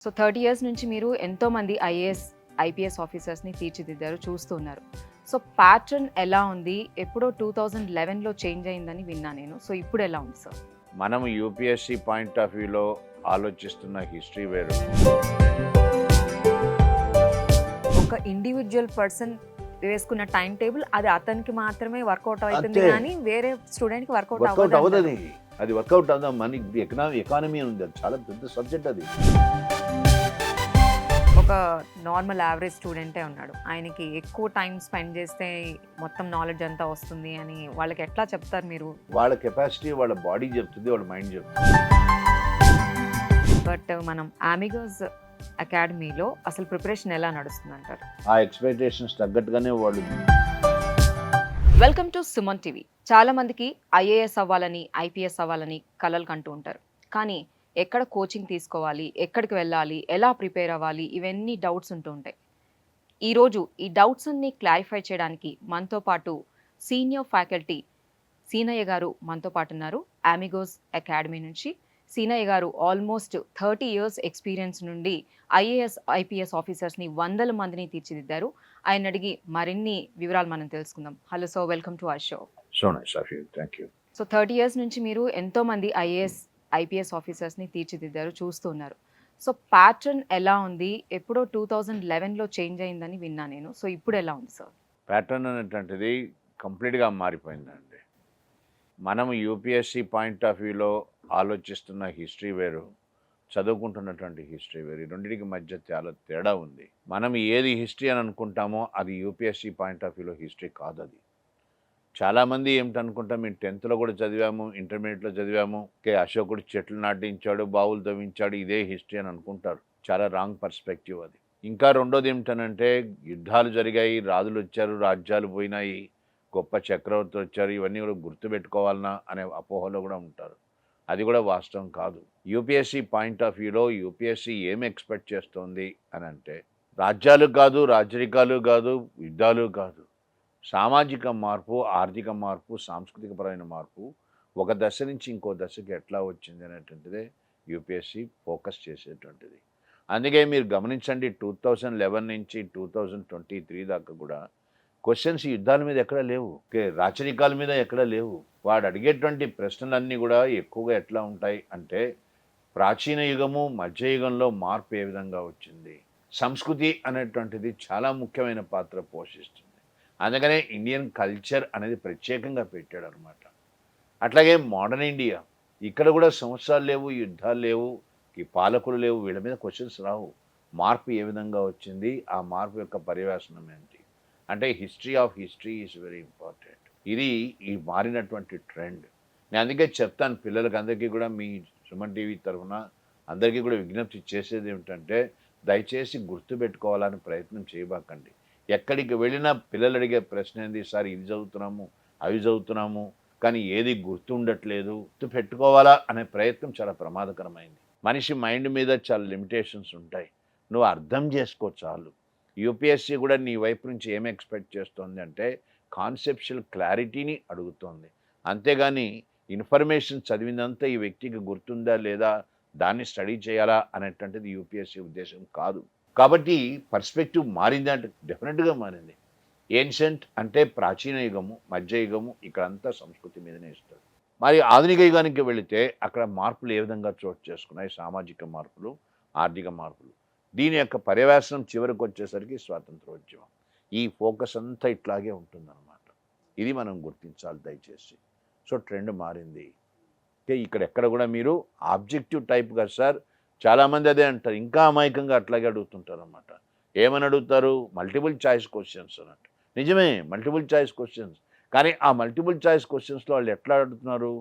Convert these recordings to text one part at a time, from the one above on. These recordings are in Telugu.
సో 30 ఇయర్స్ నుంచి మీరు ఎంతోమంది ఐఏఎస్ ఐపీఎస్ ఆఫీసర్స్ని తీర్చిదిద్దారు చూస్తున్నారు. సో ప్యాటర్న్ ఎలా ఉంది? ఎప్పుడో 2011లో చేంజ్ అయిందని విన్నా నేను. సో ఇప్పుడు ఎలా ఉంది సార్? మనం యూపీఎస్సీ పాయింట్ ఆఫ్ వ్యూలో ఆలోచిస్తున్న హిస్టరీ వేరు. ఒక ఇండివిజువల్ పర్సన్ వేసుకున్న టైం టేబుల్ అది అతనికి మాత్రమే వర్కౌట్ అవుతుంది అంతే. కానీ వేరే స్టూడెంట్కి వర్కౌట్ వర్కౌట్ అవ్వదు. అవ్వదని అది వర్కౌట్ అవుదాం మనకి ఎకానమీ ఉంది, అది చాలా పెద్ద సబ్జెక్ట్ అది. ఒక నార్మల్ యావరేజ్ స్టూడెంటే ఉన్నాడు, ఆయనకి ఎక్కువ టైం స్పెండ్ చేస్తే మొత్తం నాలెడ్జ్ అంతా వస్తుంది అని వాళ్ళకి ఎట్లా చెప్తారు మీరు? వాళ్ళ కెపాసిటీ వాళ్ళ బాడీ చెప్తుంది, వాళ్ళ మైండ్ చెప్తుంది. బట్ మనం అమిగోస్ అకాడమీలో అసలు ప్రిపరేషన్ ఎలా నడుస్తుంది అంటారు? ఆ ఎక్స్పెక్టేషన్స్ తగ్గట్టుగానే వాళ్ళు. Welcome to Suman TV. చాలా మందికి ఐఏఎస్ అవ్వాలని ఐపీఎస్ అవ్వాలని కలలు కంటూ ఉంటారు, కానీ ఎక్కడ కోచింగ్ తీసుకోవాలి, ఎక్కడికి వెళ్ళాలి, ఎలా ప్రిపేర్ అవ్వాలి, ఇవన్నీ డౌట్స్ ఉంటూ ఉంటాయి. ఈరోజు ఈ డౌట్స్ అన్ని క్లారిఫై చేయడానికి మనతో పాటు సీనియర్ ఫ్యాకల్టీ సీనయ్య గారు మనతో పాటు ఉన్నారు. అమిగోస్ అకాడమీ నుంచి సీనయ్య గారు ఆల్మోస్ట్ 30 ఇయర్స్ ఎక్స్పీరియన్స్ నుండి ఐఏఎస్ ఐపీఎస్ ఆఫీసర్స్ని వందల మందిని తీర్చిదిద్దారు. ఆయన అడిగి మరిన్ని వివరాలు మనం తెలుసుకుందాం. Hello sir, welcome to our show. So nice of you, thank you. So 30 years నుంచి మీరు ఎంతోమంది ఐఏఎస్ ఐపీఎస్ ఆఫీసర్స్ని తీర్చిదిద్దారు చూస్తున్నారు. సో ప్యాటర్న్ ఎలా ఉంది? ఎప్పుడో 2011లో చేంజ్ అయిందని విన్నా నేను. సో ఇప్పుడు ఎలా ఉంది సార్? ప్యాటర్న్ అనేటువంటిది కంప్లీట్గా మారిపోయిందండి. మనం యూపీఎస్సీ పాయింట్ ఆఫ్ వ్యూలో ఆలోచిస్తున్న హిస్టరీ వేరు, చదువుకుంటున్నటువంటి హిస్టరీ వేరు. ఈ రెండింటికి మధ్య చాలా తేడా ఉంది. మనం ఏది హిస్టరీ అని అనుకుంటామో అది యూపీఎస్సీ పాయింట్ ఆఫ్ వ్యూలో హిస్టరీ కాదు. అది చాలామంది ఏమిటనుకుంటాం, మేము 10th కూడా చదివాము, ఇంటర్మీడియట్లో చదివాము, అశోకుడు చెట్లు నాటించాడు, బావులు తవ్వించాడు, ఇదే హిస్టరీ అని అనుకుంటారు. చాలా రాంగ్ పర్స్పెక్టివ్ అది. ఇంకా రెండోది ఏమిటనంటే, యుద్ధాలు జరిగాయి, రాజులు వచ్చారు, రాజ్యాలు పోయినాయి, గొప్ప చక్రవర్తులు వచ్చారు, ఇవన్నీ కూడా గుర్తుపెట్టుకోవాలన్నా అనే అపోహలో కూడా ఉంటారు. అది కూడా వాస్తవం కాదు. యూపీఎస్సీ పాయింట్ ఆఫ్ వ్యూలో యూపీఎస్సీ ఏం ఎక్స్పెక్ట్ చేస్తోంది అని అంటే, రాజ్యాలు కాదు, రాజరికాలు కాదు, యుద్ధాలు కాదు, సామాజిక మార్పు, ఆర్థిక మార్పు, సాంస్కృతికపరమైన మార్పు ఒక దశ నుంచి ఇంకో దశకి ఎట్లా వచ్చింది అనేటువంటిదే యూపీఎస్సీ ఫోకస్ చేసేటువంటిది. అందుకే మీరు గమనించండి, 2011 నుంచి 2023 దాకా కూడా క్వశ్చన్స్ యుద్ధాల మీద ఎక్కడ లేవు, రాచరికాల మీద ఎక్కడ లేవు. వాడు అడిగేటువంటి ప్రశ్నలన్నీ కూడా ఎక్కువగా ఎట్లా ఉంటాయి అంటే, ప్రాచీన యుగము మధ్యయుగంలో మార్పు ఏ విధంగా వచ్చింది, సంస్కృతి అనేటువంటిది చాలా ముఖ్యమైన పాత్ర పోషిస్తుంది. అందుకనే ఇండియన్ కల్చర్ అనేది ప్రత్యేకంగా పెట్టాడు అనమాట. అట్లాగే మోడర్న్ ఇండియా, ఇక్కడ కూడా సంవత్సరాలు లేవు, యుద్ధాలు లేవు, ఈ పాలకులు లేవు, వీళ్ళ మీద క్వశ్చన్స్ రావు. మార్పు ఏ విధంగా వచ్చింది, ఆ మార్పు యొక్క పర్యవేక్షణం ఏంటి అంటే, history of history is very important. ఇది ఈ మారినటువంటి ట్రెండ్. నేను అందుకే చెప్తాను పిల్లలకి అందరికీ కూడా, మీ సుమన్ టీవీ తరఫున అందరికీ కూడా విజ్ఞప్తి చేసేది ఏమిటంటే, దయచేసి గుర్తుపెట్టుకోవాలని ప్రయత్నం చేయబాకండి. ఎక్కడికి వెళ్ళినా పిల్లలు అడిగే ప్రశ్న ఏంది, సార్ ఇది చదువుతున్నాము, అవి చదువుతున్నాము, కానీ ఏది గుర్తుండట్లేదు, గుర్తు పెట్టుకోవాలా అనే ప్రయత్నం చాలా ప్రమాదకరమైంది. మనిషి మైండ్ మీద చాలా లిమిటేషన్స్ ఉంటాయి, నువ్వు అర్థం చేసుకో చాలు. యూపీఎస్సీ కూడా నీ వైపు నుంచి ఏం ఎక్స్పెక్ట్ చేస్తోంది అంటే, కాన్సెప్షువల్ క్లారిటీని అడుగుతోంది. అంతేగాని ఇన్ఫర్మేషన్ చదివినంత ఈ వ్యక్తికి గుర్తుందా లేదా, దాన్ని స్టడీ చేయాలా అనేటువంటిది యూపీఎస్సీ ఉద్దేశం కాదు. కాబట్టి పర్స్పెక్టివ్ మారింది అంటే డెఫినెట్గా మారింది. ఏన్షియంట్ అంటే ప్రాచీన యుగము, మధ్యయుగము, ఇక్కడంతా సంస్కృతి మీదనే ఇస్తారు. మరి ఆధునిక యుగానికి వెళితే అక్కడ మార్పులు ఏ విధంగా చోటు చేసుకున్నాయి, సామాజిక మార్పులు, ఆర్థిక మార్పులు. దీని యొక్క పర్యవేక్షణం చివరికి వచ్చేసరికి స్వాతంత్రోద్యమం. ఈ ఫోకస్ అంతా ఇట్లాగే ఉంటుందన్నమాట. ఇది మనం గుర్తించాలి దయచేసి. సో ట్రెండ్ మారింది. ఇక్కడ ఎక్కడ కూడా మీరు ఆబ్జెక్టివ్ టైప్ కదా సార్, చాలామంది అదే అంటారు, ఇంకా అమాయకంగా అట్లాగే అడుగుతుంటారు అన్నమాట. ఏమని అడుగుతారు, మల్టిపుల్ చాయిస్ క్వశ్చన్స్ అన్నట్టు. నిజమే, మల్టిపుల్ చాయిస్ క్వశ్చన్స్, కానీ ఆ మల్టిపుల్ చాయిస్ క్వశ్చన్స్లో వాళ్ళు ఎట్లా అడుగుతున్నారు,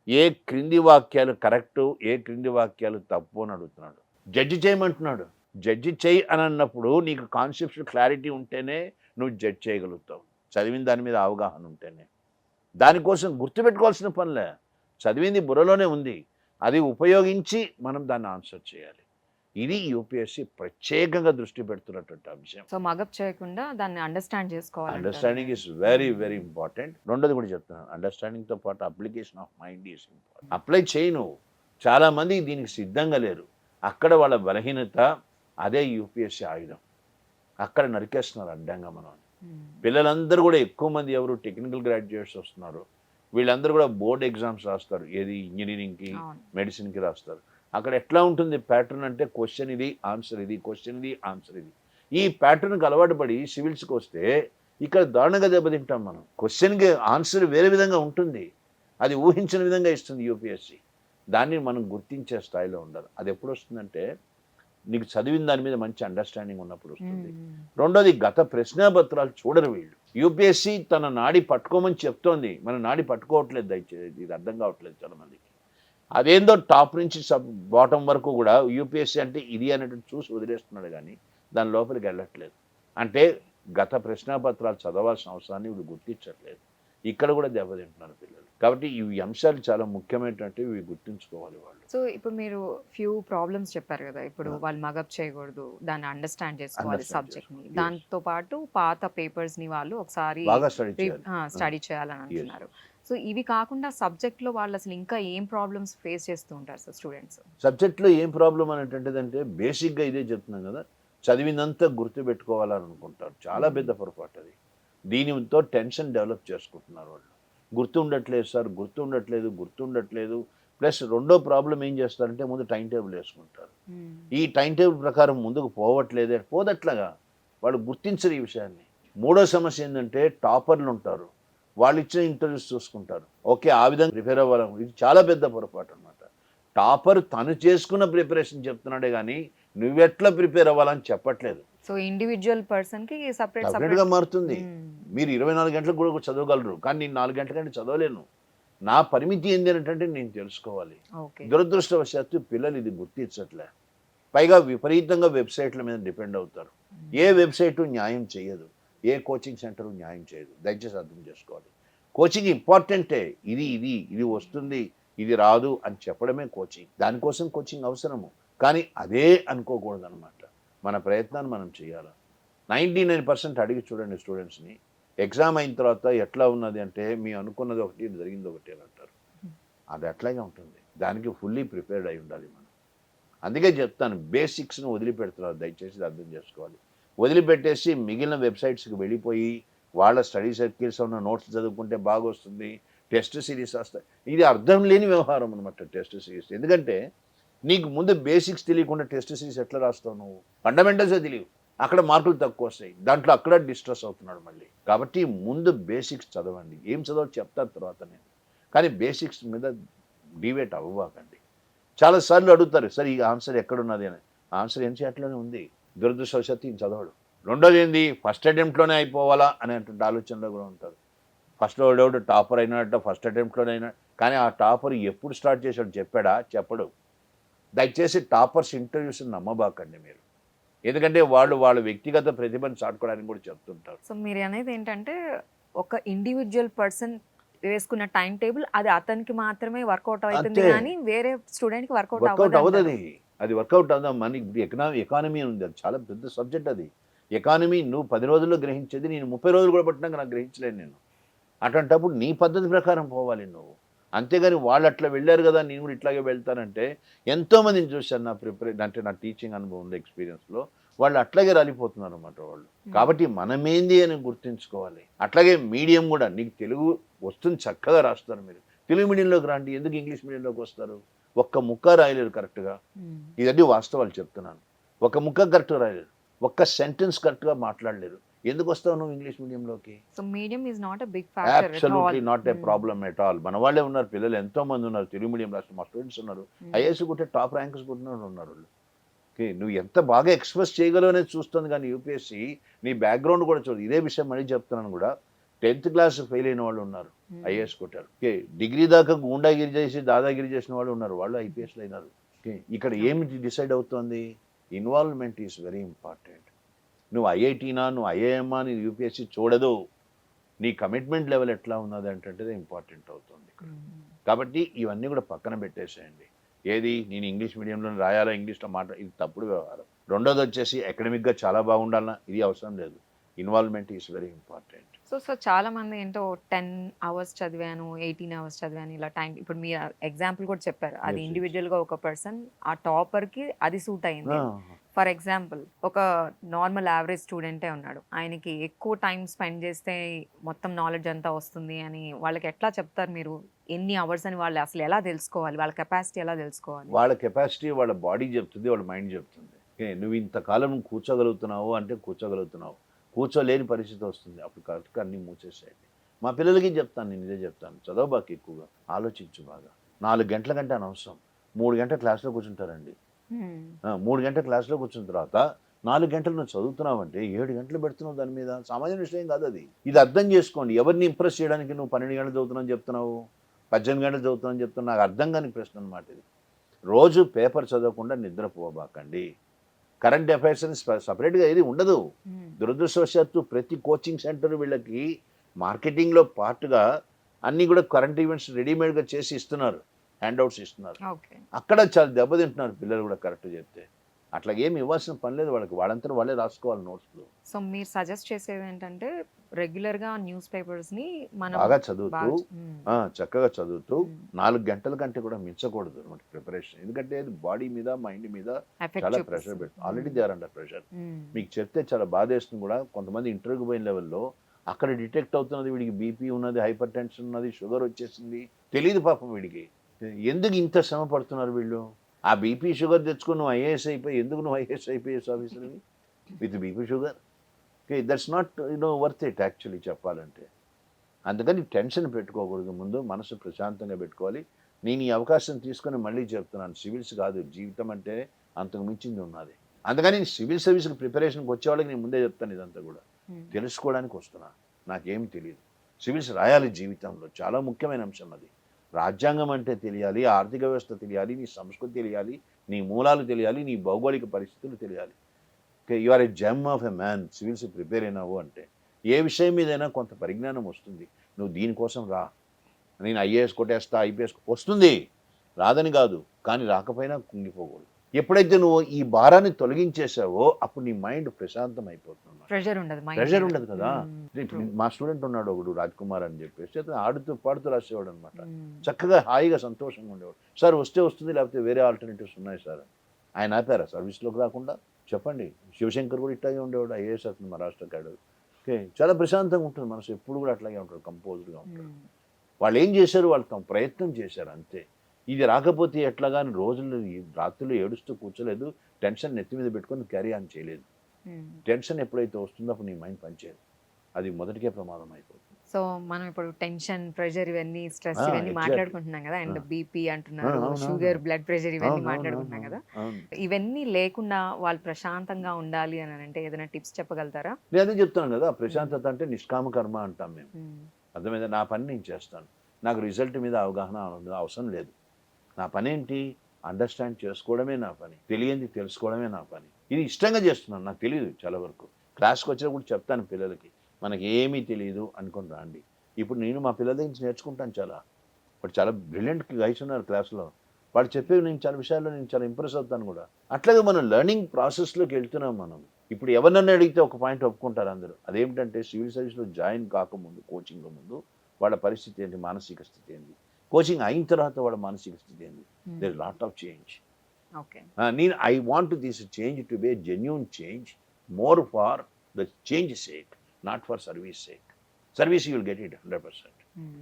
ఏ క్రింది వాక్యాలు కరెక్టు, ఏ క్రింది వాక్యాలు తప్పు అని అడుగుతున్నాడు. జడ్జి చేయమంటున్నాడు. జడ్జి చేయి అని అన్నప్పుడు నీకు కాన్సెప్షన్ క్లారిటీ ఉంటేనే నువ్వు జడ్జ్ చేయగలుగుతావు, చదివిన దాని మీద అవగాహన ఉంటేనే. దానికోసం గుర్తుపెట్టుకోవాల్సిన పనిలే, చదివింది బుర్రలోనే ఉంది, అది ఉపయోగించి మనం దాన్ని ఆన్సర్ చేయాలి. ఇది యూపీఎస్సీ ప్రత్యేకంగా దృష్టి పెడుతున్నటువంటి అంశం. సో మగప్ చేయకుండా దాన్ని అండర్స్టాండ్ చేసుకోవాలి. Understanding is very very important. రెండోది కూడా చెప్తున్నాను, అండర్స్టాండింగ్తో పాటు application of mind is important. Apply చేయి నువ్వు. చాలామంది దీనికి సిద్ధంగా లేరు. అక్కడ వాళ్ళ బలహీనత అదే యూపీఎస్సీ ఆయుధం. అక్కడ నరికేస్తున్నారు అడ్డంగా మనం. పిల్లలందరూ కూడా ఎక్కువ మంది ఎవరు టెక్నికల్ గ్రాడ్యుయేట్స్ వస్తున్నారు. వీళ్ళందరూ కూడా బోర్డ్ ఎగ్జామ్స్ రాస్తారు. ఏది ఇంజనీరింగ్కి, అవును. మెడిసిన్కి రాస్తారు. అక్కడ ఎట్లా ఉంటుంది ప్యాటర్న్ అంటే క్వశ్చన్ ఇది, ఆన్సర్ ఇది, క్వశ్చన్ ఇది, ఆన్సర్ ఇది. ఈ ప్యాటర్న్కి అలవాటు పడి సివిల్స్కి వస్తే ఇక్కడ దారుణంగా దెబ్బతింటాం మనం. క్వశ్చన్కి ఆన్సర్ వేరే విధంగా ఉంటుంది. అది ఊహించిన విధంగా ఇస్తుంది యూపీఎస్సీ. దాన్ని మనం గుర్తించే స్థాయిలో ఉండాలి. అది ఎప్పుడు వస్తుందంటే నీకు చదివిన దాని మీద మంచి అండర్స్టాండింగ్ ఉన్నప్పుడు వస్తుంది. రెండోది గత ప్రశ్నాపత్రాలు చూడరు వీళ్ళు. యూపీఎస్సీ తన నాడి పట్టుకోమని చెప్తోంది, మన నాడి పట్టుకోవట్లేదు. దయచేసి ఇది అర్థం కావట్లేదు చాలా మందికి. అదేందో టాప్ నుంచి బాటం వరకు కూడా యూపీఎస్సీ అంటే ఇది అనేటువంటి చూసి వదిలేస్తున్నాడు కానీ దాని లోపలికి వెళ్ళట్లేదు. అంటే గత ప్రశ్నాపత్రాలు చదవాల్సిన అవసరాన్ని వీళ్ళు గుర్తించట్లేదు. ఇక్కడ కూడా దెబ్బతింటున్నారు పిల్లలు. కాబట్టి ఈ అంశాలు చాలా ముఖ్యమైనటువంటి ఇవి గుర్తుంచుకోవాలి వాళ్ళు. సో ఇప్పుడు మీరు ఫ్యూ ప్రాబ్లమ్స్ చెప్పారు కదా, ఇప్పుడు వాళ్ళు మగప్ చేయకూడదు, దాన్ని అండర్స్టాండ్ చేసుకోవాలి సబ్జెక్ట్ ని, దాంతో పాటు పాత పేపర్స్ ని వాళ్ళు ఒకసారి బాగా స్టడీ చేయాలని అంటున్నారు. సో ఇవి కాకుండా సబ్జెక్ట్ లో వాళ్ళు అసలు ఇంకా ఏం ప్రాబ్లమ్స్ ఫేస్ చేస్తూ ఉంటారు సార్ స్టూడెంట్స్? సబ్జెక్ట్లో ఏం ప్రాబ్లం అనేటువంటిదంటే బేసిక్గా ఇదే చెప్తున్నాం కదా, చదివినంతా గుర్తుపెట్టుకోవాలని అనుకుంటారు. చాలా పెద్ద పొరపాటు అది. దీనితో టెన్షన్ డెవలప్ చేసుకుంటున్నారు వాళ్ళు. గుర్తుండట్లేదు సార్, గుర్తుండట్లేదు. ప్లస్ రెండో ప్రాబ్లం ఏం చేస్తారంటే ముందు టైం టేబుల్ వేసుకుంటారు. ఈ టైం టేబుల్ ప్రకారం ముందుకు పోదట్లాగా వాళ్ళు గుర్తించరు ఈ విషయాన్ని. మూడో సమస్య ఏంటంటే టాపర్లు ఉంటారు, వాళ్ళు ఇచ్చిన ఇంటర్వ్యూస్ చూసుకుంటారు. ఓకే, ఆ విధంగా ప్రిపేర్ అవ్వాలి. ఇది చాలా పెద్ద పొరపాటు అనమాట. టాపర్ తను చేసుకున్న ప్రిపరేషన్ చెప్తున్నాడే కానీ నువ్వెట్లా ప్రిపేర్ అవ్వాలని చెప్పట్లేదు. సో ఇండివిజువల్ పర్సన్ కి సపరేట్గా మారుతుంది. మీరు 24 గంటలకు కూడా చదవగలరు, కానీ నేను 4 గంటల కంటే చదవలేను. నా పరిమితి ఏంటి అంటే నేను తెలుసుకోవాలి. దురదృష్టవశాత్తు పిల్లలు ఇది గుర్తించట్లే. పైగా విపరీతంగా వెబ్సైట్ల మీద డిపెండ్ అవుతారు. ఏ వెబ్సైటు న్యాయం చేయదు, ఏ కోచింగ్ సెంటరు న్యాయం చేయదు. దయచేసి అర్థం చేసుకోవాలి. కోచింగ్ ఇంపార్టెంటే. ఇది వస్తుంది, ఇది రాదు అని చెప్పడమే కోచింగ్. దానికోసం కోచింగ్ అవసరము, కానీ అదే అనుకోకూడదు అనమాట. మన ప్రయత్నాన్ని మనం చేయాలి. 99% అడిగి చూడండి స్టూడెంట్స్ని. ఎగ్జామ్ అయిన తర్వాత ఎట్లా ఉన్నది అంటే మీ అనుకున్నది ఒకటి, జరిగింది ఒకటి అని అంటారు. అది అట్లాగే ఉంటుంది. దానికి ఫుల్లీ ప్రిపేర్డ్ అయి ఉండాలి మనం. అందుకే చెప్తాను, బేసిక్స్ను వదిలిపెడుతున్నారు. దయచేసి అర్థం చేసుకోవాలి. వదిలిపెట్టేసి మిగిలిన వెబ్సైట్స్కి వెళ్ళిపోయి వాళ్ళ స్టడీ సర్కిల్స్ ఉన్న నోట్స్ చదువుకుంటే బాగా వస్తుంది, టెస్ట్ సిరీస్ వస్తాయి. ఇది అర్థం లేని వ్యవహారం అనమాట టెస్ట్ సిరీస్. ఎందుకంటే నీకు ముందు బేసిక్స్ తెలియకుండా టెస్ట్ సిరీస్ ఎట్లా రాస్తావు నువ్వు? ఫండమెంటల్సే తెలియవు, అక్కడ మార్కులు తక్కువ వస్తాయి. దాంట్లో అక్కడ డిస్ట్రెస్ అవుతున్నాడు మళ్ళీ. కాబట్టి ముందు బేసిక్స్ చదవండి. ఏం చదవాలి చెప్తాను తర్వాత నేను, కానీ బేసిక్స్ మీద డివేట్ అవ్వకండి. చాలాసార్లు అడుగుతారు, సార్ ఈ ఆన్సర్ ఎక్కడున్నది అని. ఆన్సర్ ఎన్సీఆర్టీలోనే ఉంది. దురదృష్టవశాత్తు ఈయన చదవడు. రెండోది ఏంది, ఫస్ట్ అటెంప్ట్లోనే అయిపోవాలా అనేటువంటి ఆలోచనలో కూడా ఉంటారు. ఫస్ట్లో ఎవడెవడు టాపర్ అయినాడట, ఫస్ట్ అటెంప్ట్లోనే అయినా, కానీ ఆ టాపర్ ఎప్పుడు స్టార్ట్ చేశాడు చెప్పడు. దయచేసి టాపర్స్ ఇంటర్వ్యూస్ నమ్మబాకండి మీరు. ఎందుకంటే వాళ్ళ వ్యక్తిగత ప్రతిభను చాటుకోవడానికి కూడా చెప్తుంటారు. సో మీరు అనేది ఏంటంటే ఒక ఇండివిజువల్ పర్సన్ వేసుకున్న టైం టేబుల్ అది అతనికి మాత్రమే వర్కౌట్ అవుతుంది, కానీ వేరే స్టూడెంట్కి వర్కౌట్ అవ్వదు. అది వర్కౌట్ అవుదా? మనకి ఎకానమీ ఉంది, అది చాలా పెద్ద సబ్జెక్ట్. అది ఎకానమీ నువ్వు 10 రోజుల్లో గ్రహించేది నేను 30 రోజులు కూడా పట్టినాక నాకు గ్రహించలేను నేను. అటువంటప్పుడు నీ పద్ధతి ప్రకారం పోవాలి నువ్వు. అంతేగాని వాళ్ళు అట్లా వెళ్ళారు కదా నేను కూడా ఇట్లాగే వెళ్తానంటే, ఎంతోమందిని చూశాను నా టీచింగ్ అనుభవం ఎక్స్పీరియన్స్లో. వాళ్ళు అట్లాగే రాలిపోతున్నారు అన్నమాట వాళ్ళు. కాబట్టి మనమేంది అని గుర్తుంచుకోవాలి. అట్లాగే మీడియం కూడా, నీకు తెలుగు వస్తుంది చక్కగా రాస్తారు మీరు, తెలుగు మీడియంలోకి రండి. ఎందుకు ఇంగ్లీష్ మీడియంలోకి వస్తారు? ఒక్క ముక్క రాయలేరు కరెక్ట్గా. ఇదండి వాస్తవాలు చెప్తున్నాను. ఒక ముక్క కరెక్ట్గా రాయలేరు, ఒక్క సెంటెన్స్ కరెక్ట్గా మాట్లాడలేరు. ఎందుకు వస్తావు నువ్వు ఇంగ్లీష్ మీడియంలోకి? So medium is not a big factor. Absolutely not a problem at all. మన వాళ్ళే ఉన్నారు పిల్లలు, ఎంతో మంది ఉన్నారు తెలుగు మీడియం రాష్ట్రం. మా స్టూడెంట్స్ ఉన్నారు, ఐఏఎస్ కొట్టే టాప్ ర్యాంక్స్ కొట్టిన ఉన్నారు వాళ్ళు. ఓకే, నువ్వు ఎంత బాగా ఎక్స్ప్రెస్ చేయగలవు అనేది చూస్తుంది, కానీ యూపీఎస్సీ నీ బ్యాక్గ్రౌండ్ కూడా చూడదు. ఇదే విషయం మళ్ళీ చెప్తున్నాను కూడా, 10th క్లాస్ ఫెయిల్ అయిన వాళ్ళు ఉన్నారు, ఐఏఎస్ కొట్టారు. ఓకే, డిగ్రీ దాకా గూండాగిరి చేసి దాదాగిరి చేసిన వాళ్ళు ఉన్నారు, వాళ్ళు ఐపీఎస్లు అయినారు. ఓకే, ఇక్కడ ఏమి డిసైడ్ అవుతుంది? Involvement is very important. నువ్వు ఐఐటీనా, నువ్వు ఐఐఎమ్మా అని యూపీఎస్సీ చూడదు. నీ కమిట్మెంట్ లెవెల్ ఎట్లా ఉన్నది అంటే ఇంపార్టెంట్ అవుతుంది. కాబట్టి ఇవన్నీ కూడా పక్కన పెట్టేసేయండి. ఏది నేను ఇంగ్లీష్ మీడియంలో రాయాలా, ఇంగ్లీష్లో ఇది తప్పుడు వ్యవహారం. రెండోది వచ్చేసి అకాడమిక్గా చాలా బాగుండాలన్నా ఇది అవసరం లేదు. Involvement is very important. So చాలా మంది ఏంటో 10 అవర్స్ చదివాను, 18 అవర్స్ చదివాను ఇలా టైం ఇప్పుడు మీరు ఎగ్జాంపుల్ కూడా చెప్పారు. అది Yes, yes. ఇండివిడ్యువల్‌గా ఒక పర్సన్ ఆ టాపర్‌కి అది సూట్ అయింది. ఫర్ ఎగ్జాంపుల్ ఒక నార్మల్ యావరేజ్ స్టూడెంటే ఉన్నాడు. ఆయనకి ఎక్కువ టైం స్పెండ్ చేస్తే మొత్తం నాలెడ్జ్ అంతా వస్తుంది అని వాళ్ళకి ఎట్లా చెప్తారు మీరు? ఎన్ని అవర్స్ అని వాళ్ళు అసలు ఎలా తెలుసుకోవాలి? వాళ్ళ కెపాసిటీ ఎలా తెలుసుకోవాలి? వాళ్ళ కెపాసిటీ వాళ్ళ బాడీ చెప్తుంది, వాళ్ళ మైండ్ చెప్తుంది. నువ్వు ఇంతకాలం కూర్చోగలుగుతున్నావు అంటే కూర్చోగలుగుతున్నావు, కూర్చోలేని పరిస్థితి వస్తుంది, అప్పుడు కరెక్ట్గా అన్నీ మూసేసేయండి. మా పిల్లలకి చెప్తాను, నేను ఇదే చెప్తాను, చదవబాకి ఎక్కువగా ఆలోచించు బాగా. 4 గంటల కంటే అనవసరం. 3 గంటల క్లాస్లో కూర్చుంటారండి. 3 గంటల క్లాస్లో కూర్చున్న తర్వాత 4 గంటలు నువ్వు చదువుతున్నావంటే 7 గంటలు పెడుతున్నావు దాని మీద. సామాన్య విషయం కాదు అది. ఇది అర్థం చేసుకోండి. ఎవరిని ఇంప్రెస్ చేయడానికి నువ్వు 12 గంటలు చదువుతున్నావు చెప్తున్నావు, 18 గంటలు చదువుతున్నావు చెప్తున్నావు? నాకు అర్థం కాని ప్రశ్న అనమాట ఇది. రోజు పేపర్ చదవకుండా నిద్రపోబాకండి. కరెంట్ అఫైర్స్ అని సపరేట్గా ఏది ఉండదు. దురదృష్టవశాత్తు ప్రతి కోచింగ్ సెంటర్ వీళ్ళకి మార్కెటింగ్లో పార్ట్గా అన్నీ కూడా కరెంట్ ఈవెంట్స్ రెడీమేడ్గా చేసి ఇస్తున్నారు, హ్యాండ్అవుట్స్ ఇస్తున్నారు. అక్కడ చాలా దెబ్బతింటున్నారు పిల్లలు కూడా కరెక్ట్ చెప్తే. అట్లా ఏమి ఇవ్వాల్సిన పని లేదు వాళ్ళకి, వాళ్ళంతా వాళ్ళే రాసుకోవాలి నోట్స్లు. సో మీరు సజెస్ట్ చేసేది ఏంటంటే రెగ్యులర్గా న్యూస్ పేపర్స్ని మనం బాగా చదువుతూ చక్కగా చదువుతూ 4 గంటల కంటే కూడా మించకూడదు అనమాట ప్రిపరేషన్. ఎందుకంటే అది బాడీ మీద మైండ్ మీద చాలా ప్రెషర్ పెడుతుంది. Already they are under pressure. మీకు చెప్తే చాలా బాధేస్తుంది కూడా. కొంతమంది ఇంటర్వ్యూకి పోయిన లెవెల్లో అక్కడ డిటెక్ట్ అవుతున్నది వీడికి బీపీ ఉన్నది, హైపర్ టెన్షన్ ఉన్నది, షుగర్ వచ్చేసింది, తెలియదు పాపం వీడికి. ఎందుకు ఇంత శ్రమ పడుతున్నారు వీళ్ళు? ఆ బీపీ షుగర్ తెచ్చుకుని నువ్వు ఐఏఎస్ అయిపోయి, ఎందుకు నువ్వు ఐఏఎస్ ఐపీఎస్ ఆఫీసర్వి with BP sugar? Okay, that's not worth it actually చెప్పాలంటే. అందుకని టెన్షన్ పెట్టుకోకూడదు, ముందు మనసు ప్రశాంతంగా పెట్టుకోవాలి. నేను ఈ అవకాశం తీసుకొని మళ్ళీ చెప్తున్నాను, సివిల్స్ కాదు జీవితం అంటే అంతకు మించింది ఉన్నది. అందుకని సివిల్ సర్వీస్కి ప్రిపరేషన్కి వచ్చే వాళ్ళకి నేను ముందే చెప్తాను, ఇదంతా కూడా తెలుసుకోవడానికి వస్తున్నా, నాకేం తెలియదు. సివిల్స్ రాయాలి జీవితంలో, చాలా ముఖ్యమైన అంశం అది. రాజ్యాంగం అంటే తెలియాలి, ఆర్థిక వ్యవస్థ తెలియాలి, నీ సంస్కృతి తెలియాలి, నీ మూలాలు తెలియాలి, నీ భౌగోళిక పరిస్థితులు తెలియాలి. You are a gem of a man civils prepare అయినావు అంటే. ఏ విషయం మీదైనా కొంత పరిజ్ఞానం వస్తుంది. నువ్వు దీనికోసం రా, నేను ఐఏఎస్ కొట్టేస్తా ఐపీఎస్ వస్తుంది, రాదని కాదు, కానీ రాకపోయినా కుంగిపోకూడదు. ఎప్పుడైతే నువ్వు ఈ భారాన్ని తొలగించేసావో అప్పుడు నీ మైండ్ ప్రశాంతం అయిపోతుంది. ప్రెషర్ ఉండదు కదా. ఇప్పుడు మా స్టూడెంట్ ఉన్నాడు ఒకడు, రాజ్ కుమార్ అని చెప్పేసి, అతను ఆడుతూ పాడుతూ రాసేవాడు అనమాట. చక్కగా హాయిగా సంతోషంగా ఉండేవాడు. సార్ వస్తే వస్తుంది, లేకపోతే వేరే ఆల్టర్నేటివ్స్ ఉన్నాయి సార్. ఆయన ఆపారా సర్వీస్లోకి రాకుండా? చెప్పండి. శివశంకర్ కూడా ఇట్లాగే ఉండేవాడు, ఐఏఎస్ అతను మహారాష్ట్ర కాడు. ఓకే, చాలా ప్రశాంతంగా ఉంటుంది మనసు, ఎప్పుడు కూడా అట్లాగే ఉంటాడు, కంపోజ్డ్గా ఉంటాడు. వాళ్ళు ఏం చేశారు, వాళ్ళు తమ ప్రయత్నం చేశారు అంతే. ఇది రాకపోతే ఎట్లా కానీ రోజులు రాత్రులు ఏడుస్తూ కూర్చోలేదు, టెన్షన్ నెత్తి మీద పెట్టుకొని క్యారీ ఆన్ చేయలేదు. టెన్షన్ ఎప్పుడైతే వస్తుందో అప్పుడు నీ మైండ్ పనిచేయదు, అది మొదటికే ప్రమాదం అయిపోతుంది. సో మనం ఇప్పుడు టెన్షన్, ప్రెషర్, ఇవన్నీ స్ట్రెస్ ఇవన్నీ మాట్లాడుకుంటున్నాం కదా, అండ్ బీపీ అంటున్నారు, షుగర్, బ్లడ్ ప్రెషర్ ఇవన్నీ మాట్లాడుకుంటున్నాం కదా. ఇవన్నీ లేకుండా వాళ్ళు ప్రశాంతంగా ఉండాలి అని అంటే ఏదైనా టిప్స్ చెప్పగలుగుతారా? నేను అదే చెప్తాను కదా, ప్రశాంతత అంటే నిష్కామ కర్మ అంటాం మేము. అర్థమైందా? నా పని నేను చేస్తాను, నాకు రిజల్ట్ మీద అవగాహన అవసరం లేదు. నా పని ఏంటి? అండర్స్టాండ్ చేసుకోవడమే నా పని, తెలియంది తెలుసుకోవడమే నా పని. ఇది ఇష్టంగా చేస్తున్నాను, నాకు తెలియదు చాలా వరకు. క్లాస్కి వచ్చినప్పుడు చెప్తాను పిల్లలకి, మనకి ఏమీ తెలియదు అనుకుని రండి. ఇప్పుడు నేను మా పిల్లల దగ్గర నేర్చుకుంటాను చాలా. ఇప్పుడు చాలా బ్రిలియంట్ గైడ్స్ ఉన్నారు క్లాస్లో, వాళ్ళు చెప్పేవి నేను చాలా విషయాల్లో నేను చాలా ఇంప్రెస్ అవుతాను కూడా. అట్లాగే మనం లెర్నింగ్ ప్రాసెస్లోకి వెళ్తున్నాం మనం. ఇప్పుడు ఎవరినన్నా అడిగితే ఒక పాయింట్ ఒప్పుకుంటారు అందరూ, అదేమిటంటే సివిల్ సర్వీస్లో జాయిన్ కాకముందు, కోచింగ్ ముందు వాళ్ళ పరిస్థితి ఏంటి, మానసిక స్థితి ఏంటి, కోచింగ్ అయిన తర్వాత వాళ్ళ మానసిక స్థితి ఏంటి. There is lot of change. నేను I want this change to be genuine change, more for the change sake, not for service sake. Service you will get it 100%.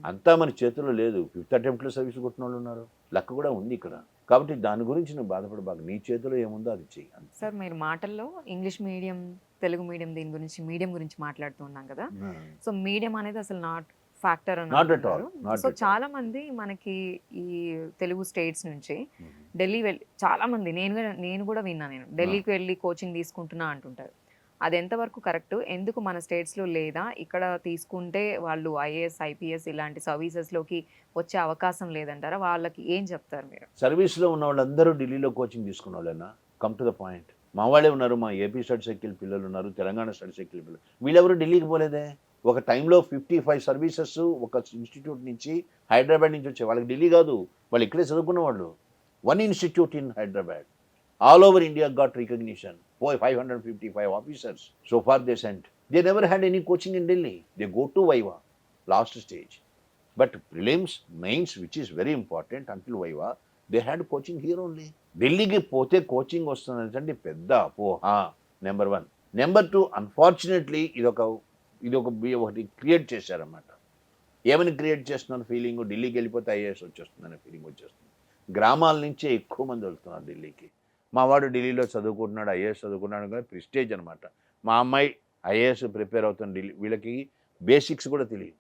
అంతా మన చేతిలో లేదు. 5th అటెంప్ట్లో సర్వీస్ కొట్టిన వాళ్ళు ఉన్నారు, లక్ కూడా ఉంది ఇక్కడ. కాబట్టి దాని గురించి నువ్వు బాధపడబాకు, నీ చేతిలో ఏముందో అది చెయ్యి. సార్ మీరు మాటల్లో ఇంగ్లీష్ మీడియం, తెలుగు మీడియం, దీని గురించి మీడియం గురించి మాట్లాడుతూ ఉన్నాం కదా. సో మీడియం అనేది అసలు నాట్ ఫ్యాక్టర్ అని అంటున్నారు. సో చాలా మంది మనకి ఈ తెలుగు స్టేట్స్ నుంచి ఢిల్లీ వెళ్ళి, చాలా మంది నేను కూడా విన్నా, నేను ఢిల్లీకి వెళ్ళి కోచింగ్ తీసుకుంటున్నా అంటుంటారు. అది ఎంతవరకు కరెక్ట్? ఎందుకు మన స్టేట్స్లో లేదా ఇక్కడ తీసుకుంటే వాళ్ళు ఐఏఎస్, ఐపీఎస్ ఇలాంటి సర్వీసెస్లోకి వచ్చే అవకాశం లేదంటారా? వాళ్ళకి ఏం చెప్తారు మీరు? సర్వీస్లో ఉన్న వాళ్ళందరూ ఢిల్లీలో కోచింగ్ తీసుకున్న వాళ్ళైనా? Come to the point. మా వాళ్ళే ఉన్నారు, మా ఏపీ స్టడీ సైకిల్ పిల్లలు ఉన్నారు, తెలంగాణ స్టడీ సైకిల్ పిల్లలు, వీళ్ళెవరు ఢిల్లీకి పోలేదే. ఒక టైంలో 55 సర్వీసెస్ ఒక ఇన్స్టిట్యూట్ నుంచి, హైదరాబాద్ నుంచి వచ్చే వాళ్ళకి ఢిల్లీ కాదు, వాళ్ళు ఇక్కడే చదువుకున్న వాళ్ళు. 1 institute in Hyderabad, all over India got recognition. 555 officers so far they sent. They never had any coaching in Delhi. They go to Viva, last stage. But prelims, mains, which is very important until Viva, they had coaching here only. ఢిల్లీకి పోతే కోచింగ్ వస్తుందంటే పెద్ద అపోహ, నెంబర్ 1. నెంబర్ 2, అన్ఫార్చునేట్లీ ఒకటి క్రియేట్ చేశారన్నమాట. ఏమని క్రియేట్ చేస్తున్నారు ఫీలింగ్, ఢిల్లీకి వెళ్ళిపోతే ఐఏఎస్ వచ్చేస్తుందనే ఫీలింగ్ వచ్చేస్తుంది. గ్రామాల నుంచే ఎక్కువ మంది వెళ్తున్నారు ఢిల్లీకి. మా వాడు ఢిల్లీలో చదువుకుంటున్నాడు, ఐఏఎస్ చదువుకున్నాడు కానీ ప్రిస్టేజ్ అనమాట. మా అమ్మాయి ఐఏఎస్ ప్రిపేర్ అవుతుంది ఢిల్లీ, వీళ్ళకి బేసిక్స్ కూడా తెలియదు.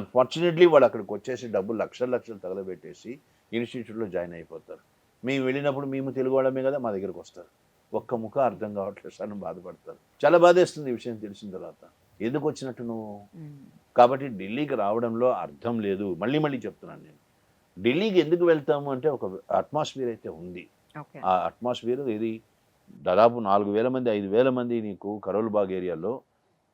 అన్ఫార్చునేట్లీ వాళ్ళు అక్కడికి వచ్చేసి డబ్బులు లక్షలు తగలబెట్టేసి ఇన్స్టిట్యూట్లో జాయిన్ అయిపోతారు. మేము వెళ్ళినప్పుడు మేము తెలుగు వాళ్ళమే కదా మా దగ్గరకు వస్తారు. ఒక్క ముఖ అర్థం కావట్లేదు సార్ అని బాధపడతారు. చాలా బాధేస్తుంది ఈ విషయం తెలిసిన తర్వాత. ఎందుకు వచ్చినట్టు నువ్వు? కాబట్టి ఢిల్లీకి రావడంలో అర్థం లేదు. మళ్ళీ చెప్తున్నాను నేను, ఢిల్లీకి ఎందుకు వెళ్తాము అంటే ఒక అట్మాస్ఫియర్ అయితే ఉంది. ఆ అట్మాస్ఫియర్ ఇది దాదాపు 4,000 మంది 5,000 మంది నీకు కరోల్బాగ్ ఏరియాలో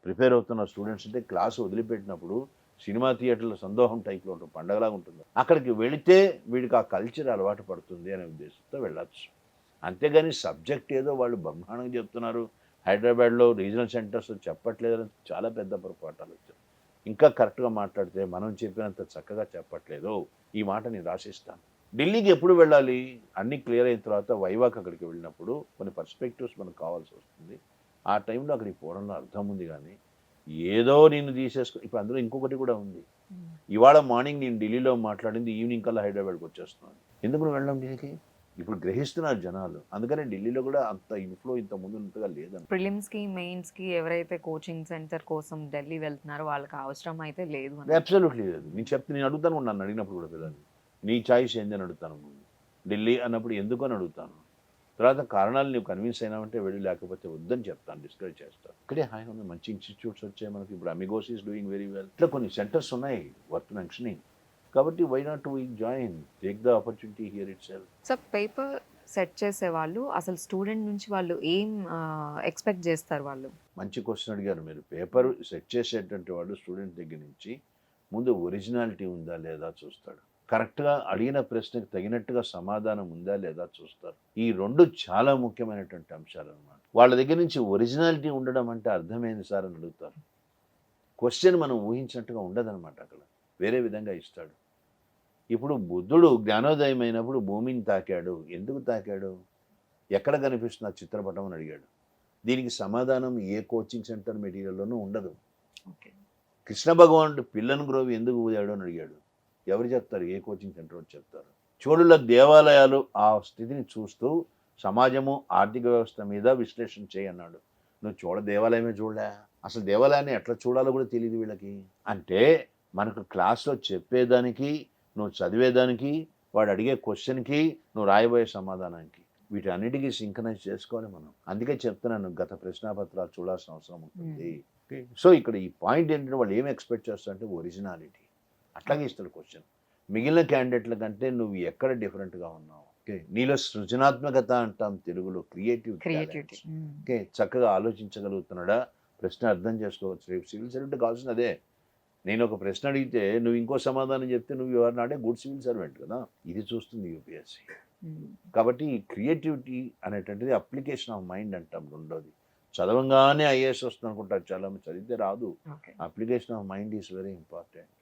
ప్రిపేర్ అవుతున్న స్టూడెంట్స్ అంటే క్లాసు వదిలిపెట్టినప్పుడు సినిమా థియేటర్లో సందోహం టైప్లో ఉంటుంది, పండగలాగా ఉంటుంది. అక్కడికి వెళితే వీడికి ఆ కల్చర్ అలవాటు పడుతుంది అనే ఉద్దేశంతో వెళ్ళచ్చు. అంతేగాని సబ్జెక్ట్ ఏదో వాళ్ళు బ్రహ్మాండంగా చెప్తున్నారు, హైదరాబాద్లో రీజనల్ సెంటర్స్ చెప్పట్లేదని చాలా పెద్ద పొరపాటాలు వచ్చాయి. ఇంకా కరెక్ట్గా మాట్లాడితే మనం చెప్పినంత చక్కగా చెప్పట్లేదు. ఈ మాట నేను రాసిస్తాను. ఢిల్లీకి ఎప్పుడు వెళ్ళాలి? అన్నీ క్లియర్ అయిన తర్వాత వైవాక్ అక్కడికి వెళ్ళినప్పుడు కొన్ని పర్స్పెక్టివ్స్ మనకు కావాల్సి వస్తుంది. ఆ టైంలో అక్కడికి పోవడంలో అర్థం ఉంది. కానీ ఏదో నేను ఇప్పుడు అందులో ఇంకొకటి కూడా ఉంది. ఇవాళ మార్నింగ్ నేను ఢిల్లీలో మాట్లాడింది ఈవినింగ్ కల్లా హైదరాబాద్కి వచ్చేస్తున్నాను. ఎందుకు వెళ్ళడం దీనికి? ఇప్పుడు గ్రహిస్తున్నారు జనాలు. అందుకనే ఢిల్లీలో కూడా అంత ఇన్ఫ్లో ఇంత ముందు ఉన్నట్టుగా లేదని. ప్రిలిమ్స్కి మెయిన్స్కి ఎవరైతే కోచింగ్ సెంటర్ కోసం ఢిల్లీ వెళ్తున్నారో వాళ్ళకి అవసరం అయితే లేదు. అబ్సల్యూట్లీ లేదు. నేను అడుగుతాను, నన్ను అడిగినప్పుడు కూడా పిల్లలు నీ చాయిస్ ఏంది అని అడుగుతాను. ఢిల్లీ అన్నప్పుడు ఎందుకు అని అడుగుతాను. తర్వాత కారణాలు నువ్వు కన్విన్స్ అయినావంటే వెళ్ళి, లేకపోతే వద్దని చెప్తాను, డిస్కరేజ్ చేస్తాను. ఇక్కడే హాయిగా ఉంది, మంచి ఇన్స్టిట్యూట్స్ వచ్చాయి మనకి. ఇప్పుడు Amigos is doing very well. ఇట్లా కొన్ని సెంటర్స్ ఉన్నాయి వర్త్ మెన్షనింగ్. కాబట్టి why not we join, take the opportunity here itself. So paper set చేసే వాళ్ళు అసలు స్టూడెంట్ నుంచి వాళ్ళు ఏం ఎక్స్పెక్ట్ చేస్తారు? వాళ్ళు మంచి క్వశ్చన్ అడిగారు మీరు. పేపర్ సెట్ చేసేటువంటి వాడు స్టూడెంట్ దగ్గర నుంచి ముందు ఒరిజినాలిటీ ఉందా లేదా చూస్తాడు. కరెక్ట్గా అడిగిన ప్రశ్నకు తగినట్టుగా సమాధానం ఉందా లేదా చూస్తారు. ఈ 2 చాలా ముఖ్యమైనటువంటి అంశాలు అన్నమాట. వాళ్ళ దగ్గర నుంచి ఒరిజినాలిటీ ఉండడం అంటే అర్థమైంది సార్ అని అడుగుతారు. క్వశ్చన్ మనం ఊహించినట్టుగా ఉండదన్నమాట, అక్కడ వేరే విధంగా ఇస్తాడు. ఇప్పుడు బుద్ధుడు జ్ఞానోదయం అయినప్పుడు భూమిని తాకాడు. ఎందుకు తాకాడు? ఎక్కడ కనిపిస్తున్న చిత్రపటం అని అడిగాడు. దీనికి సమాధానం ఏ కోచింగ్ సెంటర్ మెటీరియల్లోనూ ఉండదు. కృష్ణ భగవానుడు పిల్లను గ్రోవి ఎందుకు ఊదాడు అని అడిగాడు. ఎవరు చెప్తారు? ఏ కోచింగ్ సెంటర్ వచ్చి చెప్తారు? చోళుల దేవాలయాలు ఆ స్థితిని చూస్తూ సమాజము ఆర్థిక వ్యవస్థ మీద విశ్లేషణ చేయన్నాడు. నువ్వు దేవాలయమే చూడలే, అసలు దేవాలయాన్ని ఎట్లా చూడాలో కూడా తెలియదు వీళ్ళకి. అంటే మనకు క్లాస్లో చెప్పేదానికి, నువ్వు చదివేదానికి, వాడు అడిగే క్వశ్చన్కి, నువ్వు రాయబోయే సమాధానానికి, వీటన్నిటికీ సింక్రనైజ్ చేసుకోవాలి మనం. అందుకే చెప్తున్నాను, గత ప్రశ్నాపత్రాలు చూడాల్సిన అవసరం ఉంటుంది. సో ఇక్కడ ఈ పాయింట్ ఏంటంటే వాళ్ళు ఏం ఎక్స్పెక్ట్ చేస్తారంటే ఒరిజినాలిటీ. అట్లాగే ఇస్తాడు క్వశ్చన్. మిగిలిన క్యాండిడేట్ల కంటే నువ్వు ఎక్కడ డిఫరెంట్గా ఉన్నావు. ఓకే, నీలో సృజనాత్మకత అంటాం తెలుగులో, క్రియేటివిటీ. ఓకే, చక్కగా ఆలోచించగలుగుతున్నాడా, ప్రశ్న అర్థం చేసుకోవచ్చు. రేపు సివిల్ సర్వెంట్ కావాల్సిన అదే. నేను ఒక ప్రశ్న అడిగితే నువ్వు ఇంకో సమాధానం చెప్తే నువ్వు ఎవరు నాడే గుడ్ సివిల్ సర్వెంట్ కదా. ఇది చూస్తుంది యూపీఎస్సీ. కాబట్టి ఈ క్రియేటివిటీ అనేటువంటిది అప్లికేషన్ ఆఫ్ మైండ్ అంటాం. రెండోది, చదవంగానే ఐఏఎస్ వస్తుంది అనుకుంటారు చాలా మంది, చదివితే రాదు. Application of mind is very important.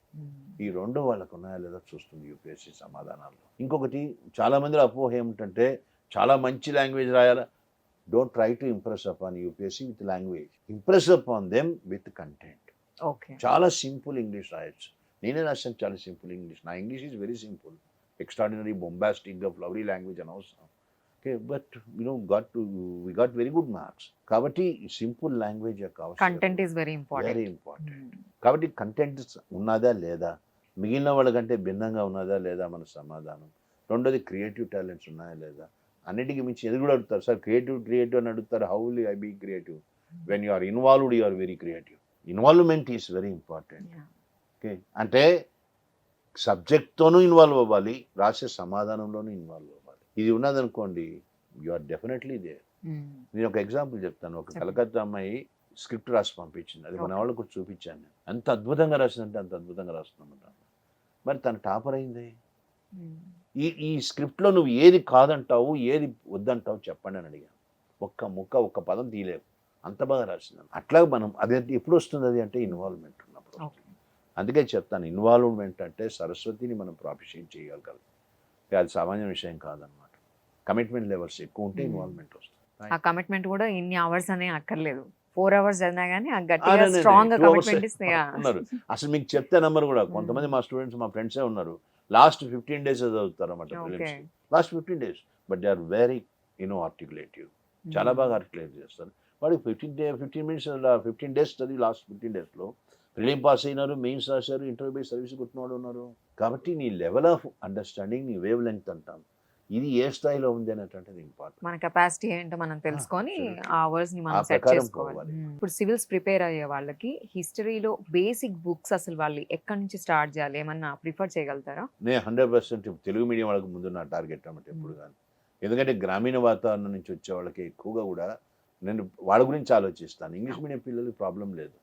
ఈ 2 వాళ్ళకు ఉన్నాయా లేదా చూస్తుంది యూపీఎస్సీ సమాధానాల్లో. ఇంకొకటి, చాలామందిలో అపోహ ఏమిటంటే చాలా మంచి లాంగ్వేజ్ రాయాలా. Don't try to impress upon UPSC with language, impress upon them with content. చాలా సింపుల్ ఇంగ్లీష్ రాయొచ్చు. నేనే రాశాను చాలా సింపుల్ ఇంగ్లీష్. నా English is very simple. Extraordinary బొంబాస్టిక్గా ఫ్లవరీ లాంగ్వేజ్ అనవసరం. Okay, but we got very good marks. కాబట్టి సింపుల్ లాంగ్వేజ్ యొక్క కంటెంట్ ఈజ్ వెరీ ఇంపార్టెంట్. కాబట్టి కంటెంట్ ఉన్నదా లేదా, మిగిలిన వాళ్ళకంటే భిన్నంగా ఉన్నదా లేదా మన సమాధానం. రెండోది, క్రియేటివ్ టాలెంట్స్ ఉన్నాయా లేదా. అన్నిటికీ మించి ఎదురు కూడా అడుగుతారు, సార్ క్రియేటివ్ అని అడుగుతారు. How will I be creative? When you are involved you are very creative. Involvement is very important. Okay, అంటే సబ్జెక్ట్తోనూ ఇన్వాల్వ్ అవ్వాలి, రాసే సమాధానంలోనూ ఇన్వాల్వ్ అవ్వాలి. ఇది ఉన్నదనుకోండి, యు ఆర్ డెఫినెట్లీ దేర్. నేను ఒక ఎగ్జాంపుల్ చెప్తాను. ఒక కలకత్తా అమ్మాయి స్క్రిప్ట్ రాసి పంపించింది. అది మన వాళ్ళకు చూపించాను నేను. ఎంత అద్భుతంగా రాసిందంటే అంత అద్భుతంగా రాస్తున్నామంట. మరి తను టాపర్ అయింది. ఈ స్క్రిప్ట్లో నువ్వు ఏది కాదంటావు, ఏది వద్దంటావు చెప్పండి అని అడిగాను. ఒక్క పదం తీయలేవు. అంత బాగా రాసింది. అట్లా మనం అది ఎప్పుడు వస్తుంది అది అంటే ఇన్వాల్వ్మెంట్ ఉన్నప్పుడు. ఓకే. అందుకే చెప్తాను, ఇన్వాల్వ్మెంట్ అంటే సరస్వతిని మనం ప్రాపిషియేట్ చేయగలగాలి. అది సామాన్య విషయం కాదనమాట. కమిట్మెంట్ లెవెల్స్ ఎక్కువ ఉంటే ఇన్వాల్వ్మెంట్ వస్తుంది. ఆ కమిట్మెంట్ కూడా ఇన్ని అవర్స్ అనే అక్కర్లేదు. 4 అవర్స్ చదివినా గానీ ఆ గట్టిగా అవునండి. స్ట్రాంగ్‌గా 2 అవర్స్ కమిట్మెంట్ ఇస్తే ఉన్నారు. అసలు మీకు చెప్తే నమ్మరు కూడా. కొంతమంది మా స్టూడెంట్స్, మా ఫ్రెండ్సే ఉన్నారు. లాస్ట్ 15 డేస్ చదువుతారన్నమాట ఓకే. ప్రిలిమ్స్‌కి. Last 15 days. But they are very articulative. చాలా బాగా ఆర్టికులేట్ చేస్తారు. వాడికి 15 మినిట్స్ 15 డేస్ చదివి లాస్ట్ 15 డేస్‌లో ప్రిలిమ్ పాస్ అయినారు, మెయిన్స్ రాశారు, ఇంటర్వ్యూ పోయి సర్వీస్ కొట్టినవాడు ఉన్నారు. కాబట్టి నీ లెవెల్ ఆఫ్ అండర్‌స్టాండింగ్, నీ వేవ్ లెంగ్త్ అంటాం. ఇది ఏ స్థాయిలో ఉంది అనేటువంటిది ఇంపార్టెంట్. మన కెపాసిటీ ఏంటో మనం తెలుసుకొని అబ్సల్యూట్‌లీ. ఆ అవర్స్ ని ఆ మనం సెట్ ప్రకారం చేసుకోవాలి. పోవాలి. ఇప్పుడు సివిల్స్ ప్రిపేర్ అయ్యే వాళ్ళకి హిస్టరీలో బేసిక్ బుక్స్ అసలు వాళ్ళు ఎక్కడి నుంచి స్టార్ట్ చేయాలి? ఏమన్నా ప్రిఫర్ చేయగలుగుతారా? నేను 100% తెలుగు మీడియం వాళ్ళకి ముందు నా టార్గెట్ అన్నమాట ఎప్పుడు కానీ. ఎందుకంటే గ్రామీణ వాతావరణం నుంచి వచ్చే వాళ్ళకి ఎక్కువగా కూడా నేను వాళ్ళ గురించి ఆలోచిస్తాను. ఇంగ్లీష్ మీడియం పిల్లలకి ప్రాబ్లం లేదు.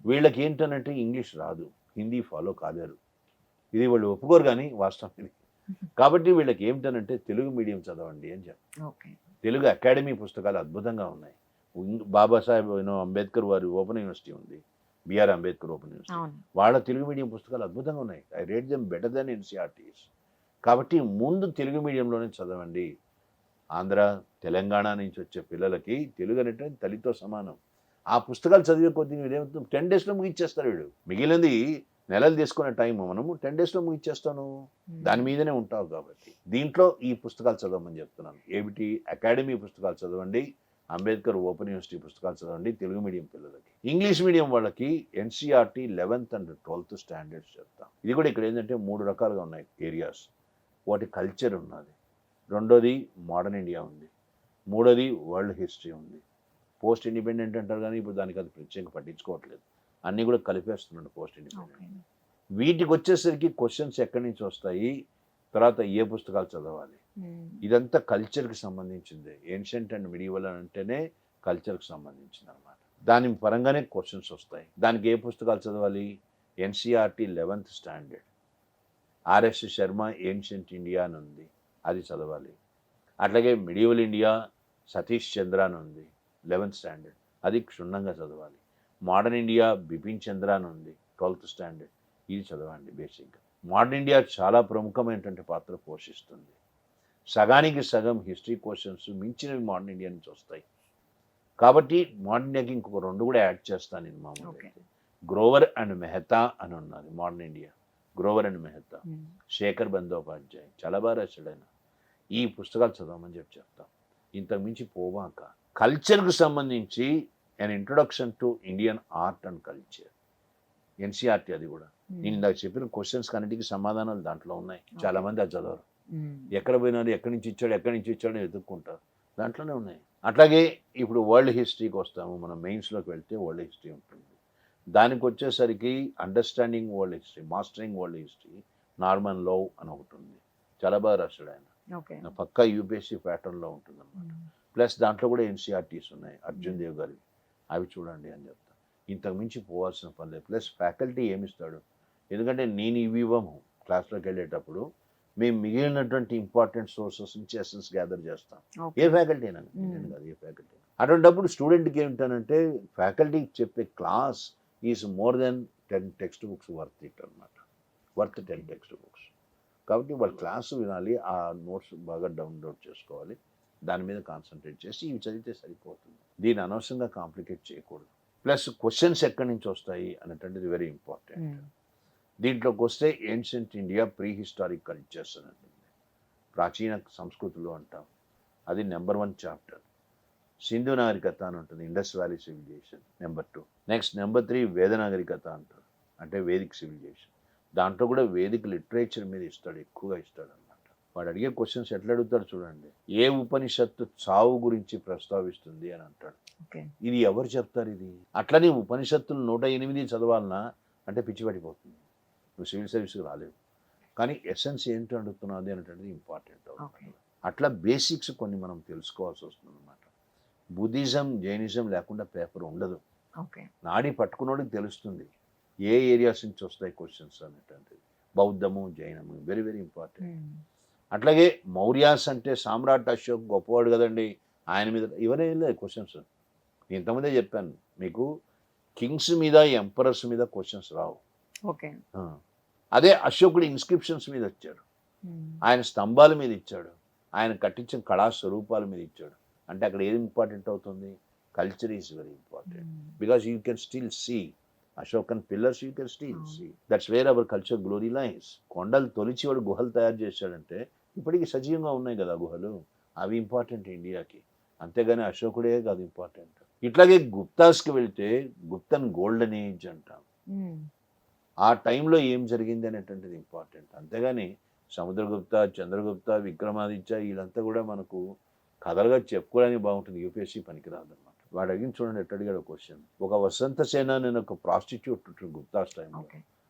వీళ్ళకి ఏంటనంటే ఇంగ్లీష్ రాదు, హిందీ ఫాలో కాలేరు. ఇది వాళ్ళు ఒప్పుకోరు కానీ వాస్తవం ఇది. కాబట్టి వీళ్ళకి ఏమిటనంటే తెలుగు మీడియం చదవండి అని చెప్తాను. ఓకే. తెలుగు అకాడమీ పుస్తకాలు అద్భుతంగా ఉన్నాయి. బాబాసాహెబ్ అంబేద్కర్ వారి ఓపెన్ యూనివర్సిటీ ఉంది, బిఆర్ అంబేద్కర్ ఓపెన్ యూనివర్సిటీ. అవును. వాళ్ళ తెలుగు మీడియం పుస్తకాలు అద్భుతంగా ఉన్నాయి. I rate them better than NCERTs. కాబట్టి ముందు తెలుగు మీడియంలోనే చదవండి. ఆంధ్ర, తెలంగాణ నుంచి వచ్చే పిల్లలకి తెలుగు అనేటువంటి తల్లితో సమానం. ఆ పుస్తకాలు చదివే కొద్దీ వీడేమవుతుంది, 10 డేస్లో ముగిచ్చేస్తారు వీడు. మిగిలినది నెలలు తీసుకునే టైం మనము 10 డేస్లో ముగిచ్చేస్తాను. దాని మీదనే ఉంటావు కాబట్టి దీంట్లో ఈ పుస్తకాలు చదవమని చెప్తున్నాను. ఏమిటి? అకాడమీ పుస్తకాలు చదవండి, అంబేద్కర్ ఓపెన్ యూనివర్సిటీ పుస్తకాలు చదవండి తెలుగు మీడియం పిల్లలకి. ఇంగ్లీష్ మీడియం వాళ్ళకి NCERT 11th and 12th standards చెప్తాం. ఇది కూడా ఇక్కడ ఏంటంటే 3 రకాలుగా ఉన్నాయి ఏరియాస్. ఒకటి కల్చర్ ఉన్నది, రెండోది మోడర్న్ ఇండియా ఉంది, మూడోది వరల్డ్ హిస్టరీ ఉంది. పోస్ట్ ఇండిపెండెంట్ అంటారు కానీ ఇప్పుడు దానికి అది ప్రత్యేకంగా పట్టించుకోవట్లేదు. అన్నీ కూడా కలిపేస్తున్నాడు పోస్ట్ ఇండిపెండెంట్. వీటికి వచ్చేసరికి క్వశ్చన్స్ ఎక్కడి నుంచి వస్తాయి, తర్వాత ఏ పుస్తకాలు చదవాలి, ఇదంతా కల్చర్కి సంబంధించింది. ఏన్షియంట్ అండ్ మిడివల్ అంటేనే కల్చర్కి సంబంధించింది అనమాట. దాని పరంగానే క్వశ్చన్స్ వస్తాయి. దానికి ఏ పుస్తకాలు చదవాలి? NCERT 11th standard, RS Sharma ancient India అని ఉంది, అది చదవాలి. అట్లాగే మిడివల్ ఇండియా సతీష్ చంద్ర అని ఉంది 11th స్టాండర్డ్, అది క్షుణ్ణంగా చదవాలి. మోడర్న్ ఇండియా బిపిన్ చంద్ర అని ఉంది 12th స్టాండర్డ్, ఇది చదవండి బేసిక్గా. మోడర్న్ ఇండియా చాలా ప్రముఖమైనటువంటి పాత్ర పోషిస్తుంది. సగానికి సగం హిస్టరీ క్వశ్చన్స్ మించినవి మోడర్న్ ఇండియా నుంచి వస్తాయి. కాబట్టి మోడర్న్ ఇండియాకి ఇంకొక 2 కూడా యాడ్ చేస్తాను నేను మామూలుగా. గ్రోవర్ అండ్ మెహతా అని ఉన్నది modern India. Grover and Mehta, Shekhar Bandyopadhyay చాలా బాగా రాశాడు ఆయన. ఈ పుస్తకాలు చదవమని చెప్తాం. ఇంతకు మించి పోవాక కల్చర్కు సంబంధించి an introduction to Indian art and culture, NCERT. అది కూడా నేను ఇందాక చెప్పిన క్వశ్చన్స్ అన్నిటికీ సమాధానాలు దాంట్లో ఉన్నాయి. చాలా మంది అది చదవరు. ఎక్కడ పోయినారు, ఎక్కడి నుంచి ఇచ్చాడు అని వెతుక్కుంటారు. దాంట్లోనే ఉన్నాయి. అట్లాగే ఇప్పుడు వరల్డ్ హిస్టరీకి వస్తాము. మనం మెయిన్స్లోకి వెళ్తే వరల్డ్ హిస్టరీ ఉంటుంది. దానికి వచ్చేసరికి understanding world history, mastering world history, Norman Lowe అని ఒకటి ఉంది. చాలా బాగా రాశాడు ఆయన. పక్కా యూపీఎస్సీ ప్యాటర్న్లో ఉంటుంది అనమాట. ప్లస్ దాంట్లో కూడా ఎన్సీఆర్టీస్ ఉన్నాయి, అర్జున్ దేవ్ గారి, అవి చూడండి అని చెప్తా. ఇంతకు మించి పోవాల్సిన పని లేదు. ప్లస్ ఫ్యాకల్టీ ఏమిస్తాడు, ఎందుకంటే నేను ఇవి ఇవ్వము. క్లాస్లోకి వెళ్ళేటప్పుడు మేము మిగిలినటువంటి ఇంపార్టెంట్ సోర్సెస్ నుంచి ఎసెన్స్ గ్యాదర్ చేస్తాం. ఏ ఫ్యాకల్టీ అయినా నేను కాదు, ఏ ఫ్యాకల్టీ. అటువంటిప్పుడు స్టూడెంట్కి ఏమిటనంటే ఫ్యాకల్టీకి చెప్పే class is more than 10 text books worth it అనమాట. Worth 10 text books. కాబట్టి వాళ్ళ క్లాసు వినాలి, ఆ నోట్స్ బాగా డౌన్లోడ్ చేసుకోవాలి, దాని మీద కాన్సన్ట్రేట్ చేసి ఇవి చదివితే సరిపోతుంది. దీన్ని అనవసరంగా కాంప్లికేట్ చేయకూడదు. ప్లస్ క్వశ్చన్స్ ఎక్కడి నుంచి వస్తాయి అనేటువంటిది వెరీ ఇంపార్టెంట్. దీంట్లోకి వస్తే ancient India pre historic cultures అని ఉంటుంది, ప్రాచీన సంస్కృతులు అంటాం, అది నెంబర్ 1 చాప్టర్. సింధు నాగరికత అని ఉంటుంది, Indus valley civilisation number 2. Next number 3 వేద నాగరికత అంటారు, అంటే వేదిక్ సివిలైజేషన్. దాంట్లో కూడా వేదిక్ లిటరేచర్ మీద ఇస్తాడు, ఎక్కువగా ఇస్తాడు అనమాట. వాడు అడిగే క్వశ్చన్స్ ఎట్లా అడుగుతాడు చూడండి. ఏ ఉపనిషత్తు చావు గురించి ప్రస్తావిస్తుంది అని అంటాడు. ఇది ఎవరు చెప్తారు ఇది? అట్లనే ఉపనిషత్తులు 108 చదవాలన్నా అంటే పిచ్చి పడిపోతుంది, నువ్వు సివిల్ సర్వీస్కి రాలేవు. కానీ ఎసెన్స్ ఏంటి అడుగుతున్నది అనేటువంటిది ఇంపార్టెంట్ అవుతుంది. అట్లా బేసిక్స్ కొన్ని మనం తెలుసుకోవాల్సి వస్తుంది అనమాట. బుద్ధిజం, జైనిజం లేకుండా పేపర్ ఉండదు. నాడి పట్టుకున్నోడికి తెలుస్తుంది ఏ ఏరియాస్ నుంచి వస్తాయి క్వశ్చన్స్ అనేటువంటిది. బౌద్ధము, జైనము వెరీ వెరీ ఇంపార్టెంట్. అట్లాగే మౌర్యాస్ అంటే సామ్రాట్ అశోక్ గొప్పవాడు కదండి, ఆయన మీద ఇవన్నీ లేదు క్వశ్చన్స్. నేను ఇంతకుముందే చెప్పాను మీకు, కింగ్స్ మీద ఎంపరర్స్ మీద క్వశ్చన్స్ రావు. ఓకే. ఆ. అదే అశోకుడు ఇన్స్క్రిప్షన్స్ మీద వచ్చాడు, ఆయన స్తంభాల మీద ఇచ్చాడు, ఆయన కట్టించిన కళా స్వరూపాల మీద ఇచ్చాడు. అంటే అక్కడ ఏది ఇంపార్టెంట్ అవుతుంది? Culture is very important, because you can still see Ashokan pillars, you can still see. That's where our culture glory lines. కొండలు తొలిచి వాడు గుహలు తయారు చేశాడంటే ఇప్పటికీ సజీవంగా ఉన్నాయి కదా గుహలు, అవి ఇంపార్టెంట్ ఇండియాకి. అంతేగాని అశోకుడే కాదు ఇంపార్టెంట్. ఇట్లాగే గుప్తాస్కి వెళ్తే గుప్తన్ గోల్డెన్ ఏజ్ అంటాం. ఆ టైంలో ఏం జరిగింది అనేటువంటిది ఇంపార్టెంట్. అంతేగాని సముద్రగుప్త, చంద్రగుప్త, విక్రమాదిత్య వీళ్ళంతా కూడా మనకు కథలుగా చెప్పుకోవడానికి బాగుంటుంది, యూపీఎస్సీ పనికిరాదు అనమాట. వాడు అడిగిన చూడండి ఎట్ట అడిగాడు క్వశ్చన్. ఒక వసంత సేన నేను ఒక ప్రాస్టిట్యూట్ గుప్తాస్ టైంలో.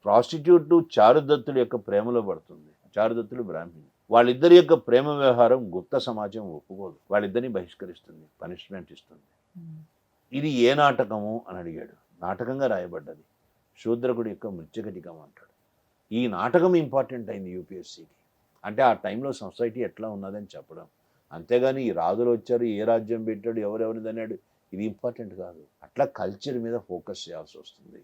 ప్రాస్టిట్యూట్ చారుదత్తుడి యొక్క ప్రేమలో పడుతుంది. చారుదత్తుడు బ్రాహ్మణి. వాళ్ళిద్దరి యొక్క ప్రేమ వ్యవహారం గుప్త సమాజం ఒప్పుకోదు, వాళ్ళిద్దరిని బహిష్కరిస్తుంది, పనిష్మెంట్ ఇస్తుంది. ఇది ఏ నాటకము అని అడిగాడు. నాటకంగా రాయబడ్డది, శూద్రకుడి యొక్క మృత్యుకటికం అంటాడు. ఈ నాటకం ఇంపార్టెంట్ అయింది యూపీఎస్సీకి. అంటే ఆ టైంలో సొసైటీ ఎట్లా ఉన్నదని చెప్పడం. అంతేగాని ఈ రాజులు వచ్చారు, ఏ రాజ్యం పెట్టాడు, ఎవరెవరిని అన్నాడు, ఇది ఇంపార్టెంట్ కాదు. అట్లా కల్చర్ మీద ఫోకస్ చేయాల్సి వస్తుంది.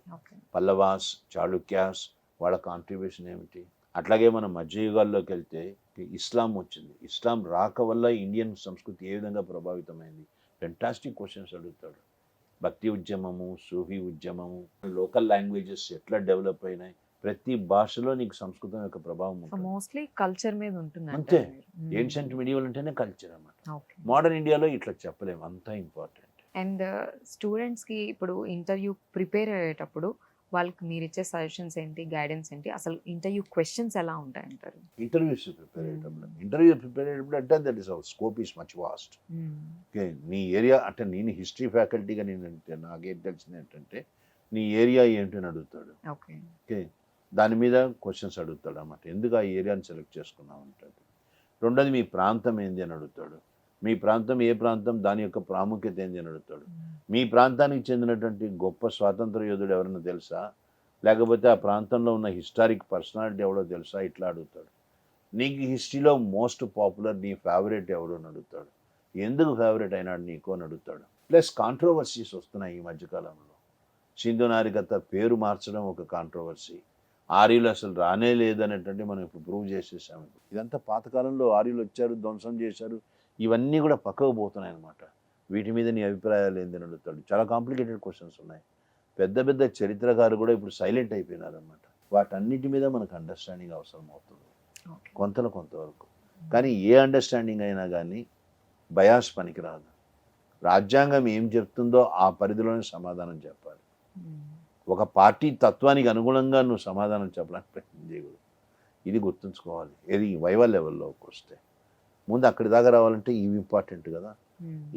పల్లవాస్, చాళుక్యాస్ వాళ్ళ కాంట్రిబ్యూషన్ ఏమిటి. అట్లాగే మనం మధ్యయుగాల్లోకి వెళ్తే ఇస్లాం వచ్చింది. ఇస్లాం రాక వల్ల ఇండియన్ సంస్కృతి ఏ విధంగా ప్రభావితమైంది, ఫెంటాస్టిక్ క్వశ్చన్స్ అడుగుతాడు. భక్తి ఉద్యమము, సూఫీ ఉద్యమము, లోకల్ లాంగ్వేజెస్ ఎట్లా డెవలప్ అయినాయి, ప్రతి భాషలో నీకు సంస్కృతం యొక్క ప్రభావం ఉంటుంది. మోస్ట్లీ కల్చర్ మీద ఉంటుంది అంతే. ఏన్షియంట్ మిడివల్ అంటేనే కల్చర్ అన్నమాట. మోడర్న్ ఇండియాలో ఇట్లా చెప్పలేము, అంతా ఇంపార్టెంట్. అండ్ స్టూడెంట్స్కి ఇప్పుడు ఇంటర్వ్యూ ప్రిపేర్ అయ్యేటప్పుడు వాళ్ళకి మీరు ఇచ్చే సజెషన్స్ ఏంటి, గైడెన్స్ ఏంటి, అసలు ఇంటర్వ్యూ క్వశ్చన్స్ ఎలా ఉంటాయంటారు? ఇంటర్వ్యూస్ ప్రిపేర్ అయ్యేటప్పుడు అంటే that is our scope is much vast. Okay, నీ ఏరియా అంటే నేను హిస్టరీ ఫ్యాకల్టీగా నాకేం తెలిసింది ఏంటంటే నీ ఏరియా ఏంటి అని అడుగుతాడు. ఓకే, దాని మీద క్వశ్చన్స్ అడుగుతాడు అన్నమాట. ఎందుకు ఆ ఏరియాని సెలెక్ట్ చేసుకున్నావు అంటాడు. రెండోది మీ ప్రాంతం ఏంది అని అడుగుతాడు. మీ ప్రాంతం ఏ ప్రాంతం, దాని యొక్క ప్రాముఖ్యత ఏంది అని అడుగుతాడు. మీ ప్రాంతానికి చెందినటువంటి గొప్ప స్వాతంత్ర యోధుడు ఎవరైనా తెలుసా, లేకపోతే ఆ ప్రాంతంలో ఉన్న హిస్టారిక్ పర్సనాలిటీ ఎవడో తెలుసా, ఇట్లా అడుగుతాడు. నీకు హిస్టరీలో మోస్ట్ పాపులర్ నీ ఫేవరెట్ ఎవడో అని అడుగుతాడు. ఎందుకు ఫేవరెట్ అయినాడు నీకు అని అడుగుతాడు. ప్లస్ కాంట్రవర్సీస్ వస్తున్నాయి ఈ మధ్యకాలంలో. సింధు నాగరికత పేరు మార్చడం ఒక కాంట్రవర్సీ. ఆర్యులు అసలు రానే లేదనేటువంటి మనం ఇప్పుడు ప్రూవ్ చేసేసాము. ఇదంతా పాతకాలంలో ఆర్యులు వచ్చారు, ధ్వంసం చేశారు, ఇవన్నీ కూడా పక్కకు పోతున్నాయి అన్నమాట. వీటి మీద నీ అభిప్రాయాలు ఏందని అడుగుతాడు. చాలా కాంప్లికేటెడ్ క్వశ్చన్స్ ఉన్నాయి. పెద్ద పెద్ద చరిత్రకారు కూడా ఇప్పుడు సైలెంట్ అయిపోయినారు అన్నమాట. వాటన్నిటి మీద మనకు అండర్స్టాండింగ్ అవసరం అవుతుంది కొంతవరకు. కానీ ఏ అండర్స్టాండింగ్ అయినా కానీ బయాస్ పనికిరాదు. రాజ్యాంగం ఏం చెప్తుందో ఆ పరిధిలోనే సమాధానం చెప్పాలి. ఒక పార్టీ తత్వానికి అనుగుణంగా నువ్వు సమాధానం చెప్పడానికి ప్రయత్నం చేయకూడదు. ఇది గుర్తుంచుకోవాలి. ఏది వైవల్ లెవెల్లోకి వస్తే ముందు అక్కడి దాకా రావాలంటే ఇవి ఇంపార్టెంట్ కదా,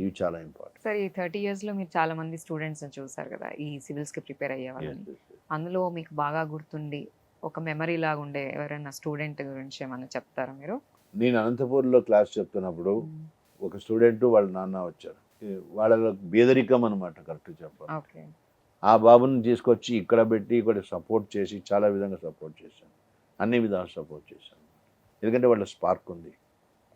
ఇవి చాలా ఇంపార్టెంట్. సార్, ఈ 30 yearsలో మీరు చాలా మంది స్టూడెంట్స్ని చూసారు కదా, ఈ సివిల్స్కి ప్రిపేర్ అయ్యే వాళ్ళని. అందులో మీకు బాగా గుర్తుండి ఒక మెమరీ లాగా ఉండే ఎవరైనా స్టూడెంట్ గురించి ఏమైనా చెప్తారా మీరు? నేను అనంతపూర్లో క్లాస్ చెప్తున్నప్పుడు ఒక స్టూడెంట్ వాళ్ళ నాన్న వచ్చారు. వాళ్ళ బేదరికం అనమాట, కరెక్ట్ చెప్పాలి. ఓకే. ఆ బాబుని తీసుకొచ్చి ఇక్కడ పెట్టి ఇక్కడ సపోర్ట్ చేసి చాలా విధంగా సపోర్ట్ చేశాను, అన్ని విధాలు సపోర్ట్ చేశాను. ఎందుకంటే వాళ్ళ స్పార్క్ ఉంది,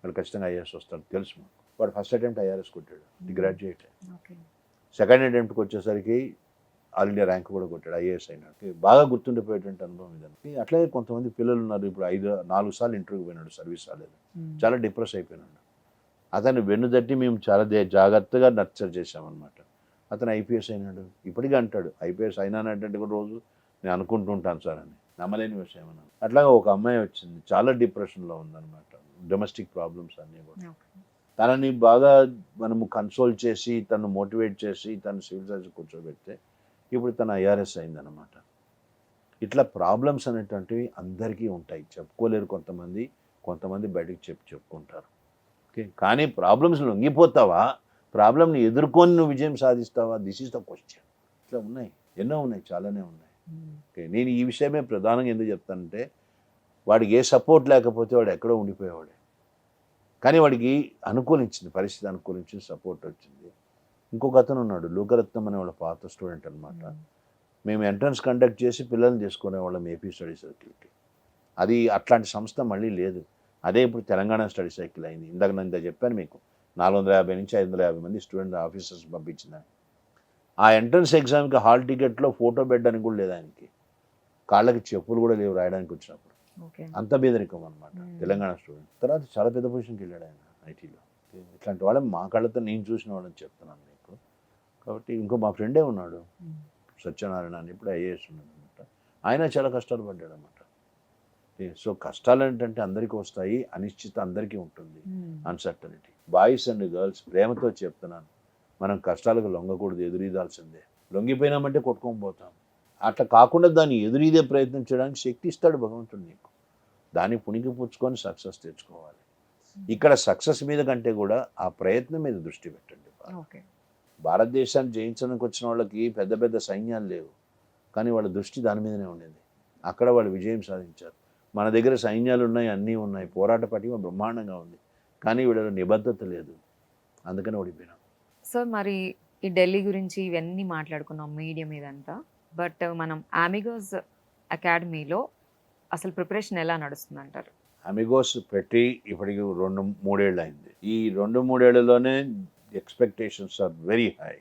వాడు ఖచ్చితంగా ఐఏఎస్ వస్తాడు తెలుసు మాకు. వాడు ఫస్ట్ అటెంప్ట్ ఐఆర్ఎస్ కొట్టాడు, గ్రాడ్యుయేట్. సెకండ్ అటెంప్ట్కి వచ్చేసరికి ఆల్ ఇండియా ర్యాంక్ కూడా కొట్టాడు, ఐఏఎస్ అయినాడు. బాగా గుర్తుండిపోయేటువంటి అనుభవం ఇదండి. అట్లాగే కొంతమంది పిల్లలు ఉన్నారు, ఇప్పుడు 4 సార్లు ఇంటర్వ్యూకి పోయినాడు, సర్వీస్ రాలేదు, చాలా డిప్రెస్ అయిపోయినాడు. అతను వెన్నుదట్టి మేము చాలా జాగ్రత్తగా నర్చర్ చేసామన్నమాట. అతను ఐపీఎస్ అయినాడు. ఇప్పటికీ అంటాడు ఐపీఎస్ అయినానంటే కూడా రోజు నేను అనుకుంటుంటాను సార్ అని. నమ్మలేని విషయం అన్నాను. అట్లాగే ఒక అమ్మాయి వచ్చింది, చాలా డిప్రెషన్లో ఉందన్నమాట, డొమెస్టిక్ ప్రాబ్లమ్స్ అన్నీ కూడా. తనని బాగా మనము కన్సోల్ చేసి తను మోటివేట్ చేసి తను సివిల్ సర్వీస్ కూర్చోబెడితే ఇప్పుడు తను ఐఆర్ఎస్ అయిందన్నమాట. ఇట్లా ప్రాబ్లమ్స్ అనేటువంటివి అందరికీ ఉంటాయి, చెప్పుకోలేరు కొంతమంది బయటకు చెప్పుకుంటారు. ఓకే, కానీ ప్రాబ్లమ్స్ లొంగిపోతావా, ప్రాబ్లమ్ని ఎదుర్కొని నువ్వు విజయం సాధిస్తావా, దిస్ ఈజ్ ద క్వశ్చన్. ఇట్లా ఉన్నాయి, ఎన్నో ఉన్నాయి, చాలానే ఉన్నాయి. ఓకే, నేను ఈ విషయమే ప్రధానంగా ఎందుకు చెప్తానంటే వాడికి ఏ సపోర్ట్ లేకపోతే వాడు ఎక్కడో ఉండిపోయేవాడే. కానీ వాడికి పరిస్థితి అనుకూలించింది, సపోర్ట్ వచ్చింది. ఇంకొక అతను ఉన్నాడు, లోకరత్నం అనే వాళ్ళ పాత స్టూడెంట్ అనమాట. మేము ఎంట్రన్స్ కండక్ట్ చేసి పిల్లల్ని చేసుకునేవాళ్ళం ఏపీ స్టడీ సర్కిల్కి. అది అట్లాంటి సంస్థ మళ్ళీ లేదు. అదే ఇప్పుడు తెలంగాణ స్టడీ సర్కిల్ అయింది. ఇందాక నేను చెప్పాను మీకు, 450 నుంచి 550 మంది స్టూడెంట్ ఆఫీసర్స్ పంపించిన. ఆ ఎంట్రన్స్ ఎగ్జామ్కి హాల్ టికెట్లో ఫోటో పెట్టడానికి కూడా లేదు ఆయనకి. కాళ్ళకి చెప్పులు కూడా లేవు రాయడానికి వచ్చినప్పుడు. ఓకే. అంత బెదిరికం అనమాట తెలంగాణ స్టూడెంట్. తర్వాత చాలా పెద్ద పొజిషన్కి వెళ్ళాడు ఆయన ఐటీలో. ఇట్లాంటి వాళ్ళని మా కళ్ళతో నేను చూసిన వాళ్ళని చెప్తున్నాను మీకు. కాబట్టి ఇంకో మా ఫ్రెండే ఉన్నాడు సత్యనారాయణ అని, ఇప్పుడు ఐఏఎస్ ఉన్నాడనమాట. ఆయన చాలా కష్టాలు పడ్డాడు అనమాట. సో కష్టాలు ఏంటంటే అందరికీ వస్తాయి, అనిశ్చిత అందరికీ ఉంటుంది, అన్సర్టనిటీ. బాయ్స్ అండ్ గర్ల్స్ ప్రేమతో చెప్తున్నాను, మనం కష్టాలకు లొంగకూడదు, ఎదురీదాల్సిందే. లొంగిపోయినామంటే కొట్టుకొని పోతాం. అట్లా కాకుండా దాన్ని ఎదురీదే ప్రయత్నం చేయడానికి శక్తి ఇస్తాడు భగవంతుడు నీకు. దాన్ని పుణికి పుచ్చుకొని సక్సెస్ తెచ్చుకోవాలి. ఇక్కడ సక్సెస్ మీద కంటే కూడా ఆ ప్రయత్నం మీద దృష్టి పెట్టండి. ఓకే. భారతదేశాన్ని జయించడానికి వచ్చిన వాళ్ళకి పెద్ద పెద్ద సైన్యాలు లేవు, కానీ వాళ్ళ దృష్టి దాని మీదనే ఉండేది. అక్కడ వాళ్ళు విజయం సాధించారు. మన దగ్గర సైన్యాలు ఉన్నాయి, అన్నీ ఉన్నాయి, పోరాట పటిమ బ్రహ్మాండంగా ఉంది, కానీ వీళ్ళలో నిబద్ధత లేదు, అందుకని ఓడిపోయినాం. సో మరి ఈ ఢిల్లీ గురించి ఇవన్నీ మాట్లాడుకున్నాం మీడియా మీదంతా. బట్ మనం అమిగోస్ అకాడమీలో అసలు ప్రిపరేషన్ ఎలా నడుస్తుంది అంటారు? అమిగోస్ పెట్టి ఇప్పటికి 2-3 ఏళ్ళు అయింది. ఈ 2-3 ఏళ్లలోనే ఎక్స్పెక్టేషన్స్ ఆర్ వెరీ హై.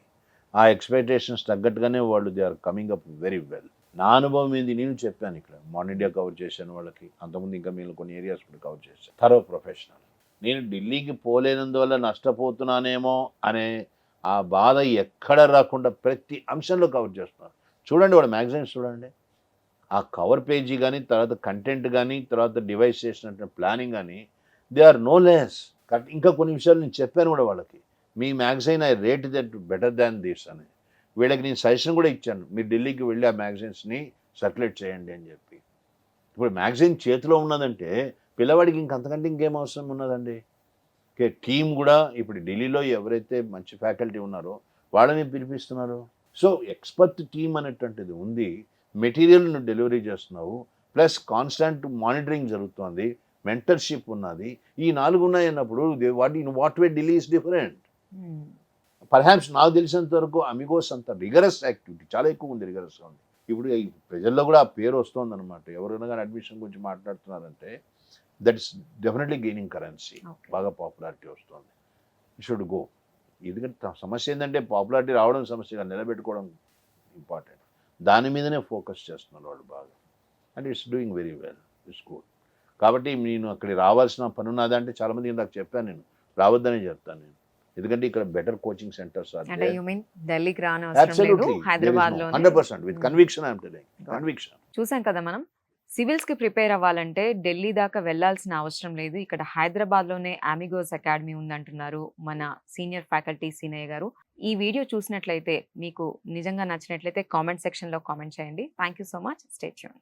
ఆ ఎక్స్పెక్టేషన్స్ తగ్గట్టుగానే వాళ్ళు they are coming up very well. నా అనుభవం ఏంది, నేను చెప్పాను ఇక్కడ మాన్ ఇండియా కవర్ చేశాను వాళ్ళకి, అంతకుముందు ఇంకా మీరు కొన్ని ఏరియాస్ కూడా కవర్ చేశాను. Thorough professional. నేను ఢిల్లీకి పోలేనందువల్ల నష్టపోతున్నానేమో అనే ఆ బాధ ఎక్కడ రాకుండా ప్రతి అంశంలో కవర్ చేస్తున్నారు. చూడండి వాడు మ్యాగజైన్స్ చూడండి, ఆ కవర్ పేజీ కానీ, తర్వాత కంటెంట్ కానీ, తర్వాత డివైస్ చేసినట్టు ప్లానింగ్ కానీ, దే ఆర్ నో లెస్. ఇంకా కొన్ని విషయాలు నేను చెప్పాను కూడా వాళ్ళకి, మీ magazine I rate that better than this అని. వీళ్ళకి నేను సజెషన్ కూడా ఇచ్చాను, మీరు ఢిల్లీకి వెళ్ళి ఆ మ్యాగజైన్స్ని సర్క్యులేట్ చేయండి అని చెప్పి. ఇప్పుడు మ్యాగజైన్ చేతిలో ఉన్నదంటే పిల్లవాడికి ఇంకంతకంటే ఇంకేం అవసరం ఉన్నదండి. టీం కూడా ఇప్పుడు ఢిల్లీలో ఎవరైతే మంచి ఫ్యాకల్టీ ఉన్నారో వాళ్ళని పిలిపిస్తున్నారు. సో ఎక్స్పర్ట్ టీం అనేటువంటిది ఉంది, మెటీరియల్ను డెలివరీ చేస్తున్నావు, ప్లస్ కాన్స్టెంట్ మానిటరింగ్ జరుగుతుంది, మెంటర్షిప్ ఉన్నది. ఈ 4 ఉన్నాయి అన్నప్పుడు what way Delhi is different. Perhaps నాకు తెలిసినంత వరకు అమిగోస్ అంత రిగరస్ యాక్టివిటీ చాలా ఎక్కువ ఉంది, రిగరస్గా ఉంది. ఇప్పుడు ఈ ప్రజల్లో కూడా ఆ పేరు వస్తుంది అనమాట. ఎవరైనా కానీ అడ్మిషన్ గురించి మాట్లాడుతున్నారంటే that is definitely gaining currency, బాగా పాపులారిటీ వస్తుంది. Should go. ఎందుకంటే సమస్య ఏంటంటే పాపులారిటీ రావడం సమస్య కాదు, నిలబెట్టుకోవడం ఇంపార్టెంట్. దాని మీదనే ఫోకస్ చేస్తున్నారు వాళ్ళు బాగా, and it's doing very well, it's good. కాబట్టి నేను అక్కడికి రావాల్సిన పని ఉన్నదా అంటే చాలామంది నాకు చెప్పాను, నేను రావద్దనే చెప్తాను నేను, ఎందుకంటే ఇక్కడ బెటర్ కోచింగ్ సెంటర్స్ ఆర్ అంటే యు మీన్ ఢిల్లీకి రానవసరం లేదు, అబ్సల్యూట్లీ హైదరాబాద్లోనే 100% with conviction I am telling, conviction. చూసాం కదా మనం, సివిల్స్కి ప్రిపేర్ అవ్వాలంటే ఢిల్లీ దాకా వెళ్ళాల్సిన అవసరం లేదు, ఇక్కడ హైదరాబాద్లోనే అమిగోస్ అకాడమీ ఉందంటున్నారు మన సీనియర్ ఫ్యాకల్టీ సీనయ్య గారు. ఈ వీడియో చూసినట్లయితే మీకు నిజంగా నచ్చినట్లయితే కామెంట్ సెక్షన్లో కామెంట్ చేయండి. Thank you so much. Stay tuned.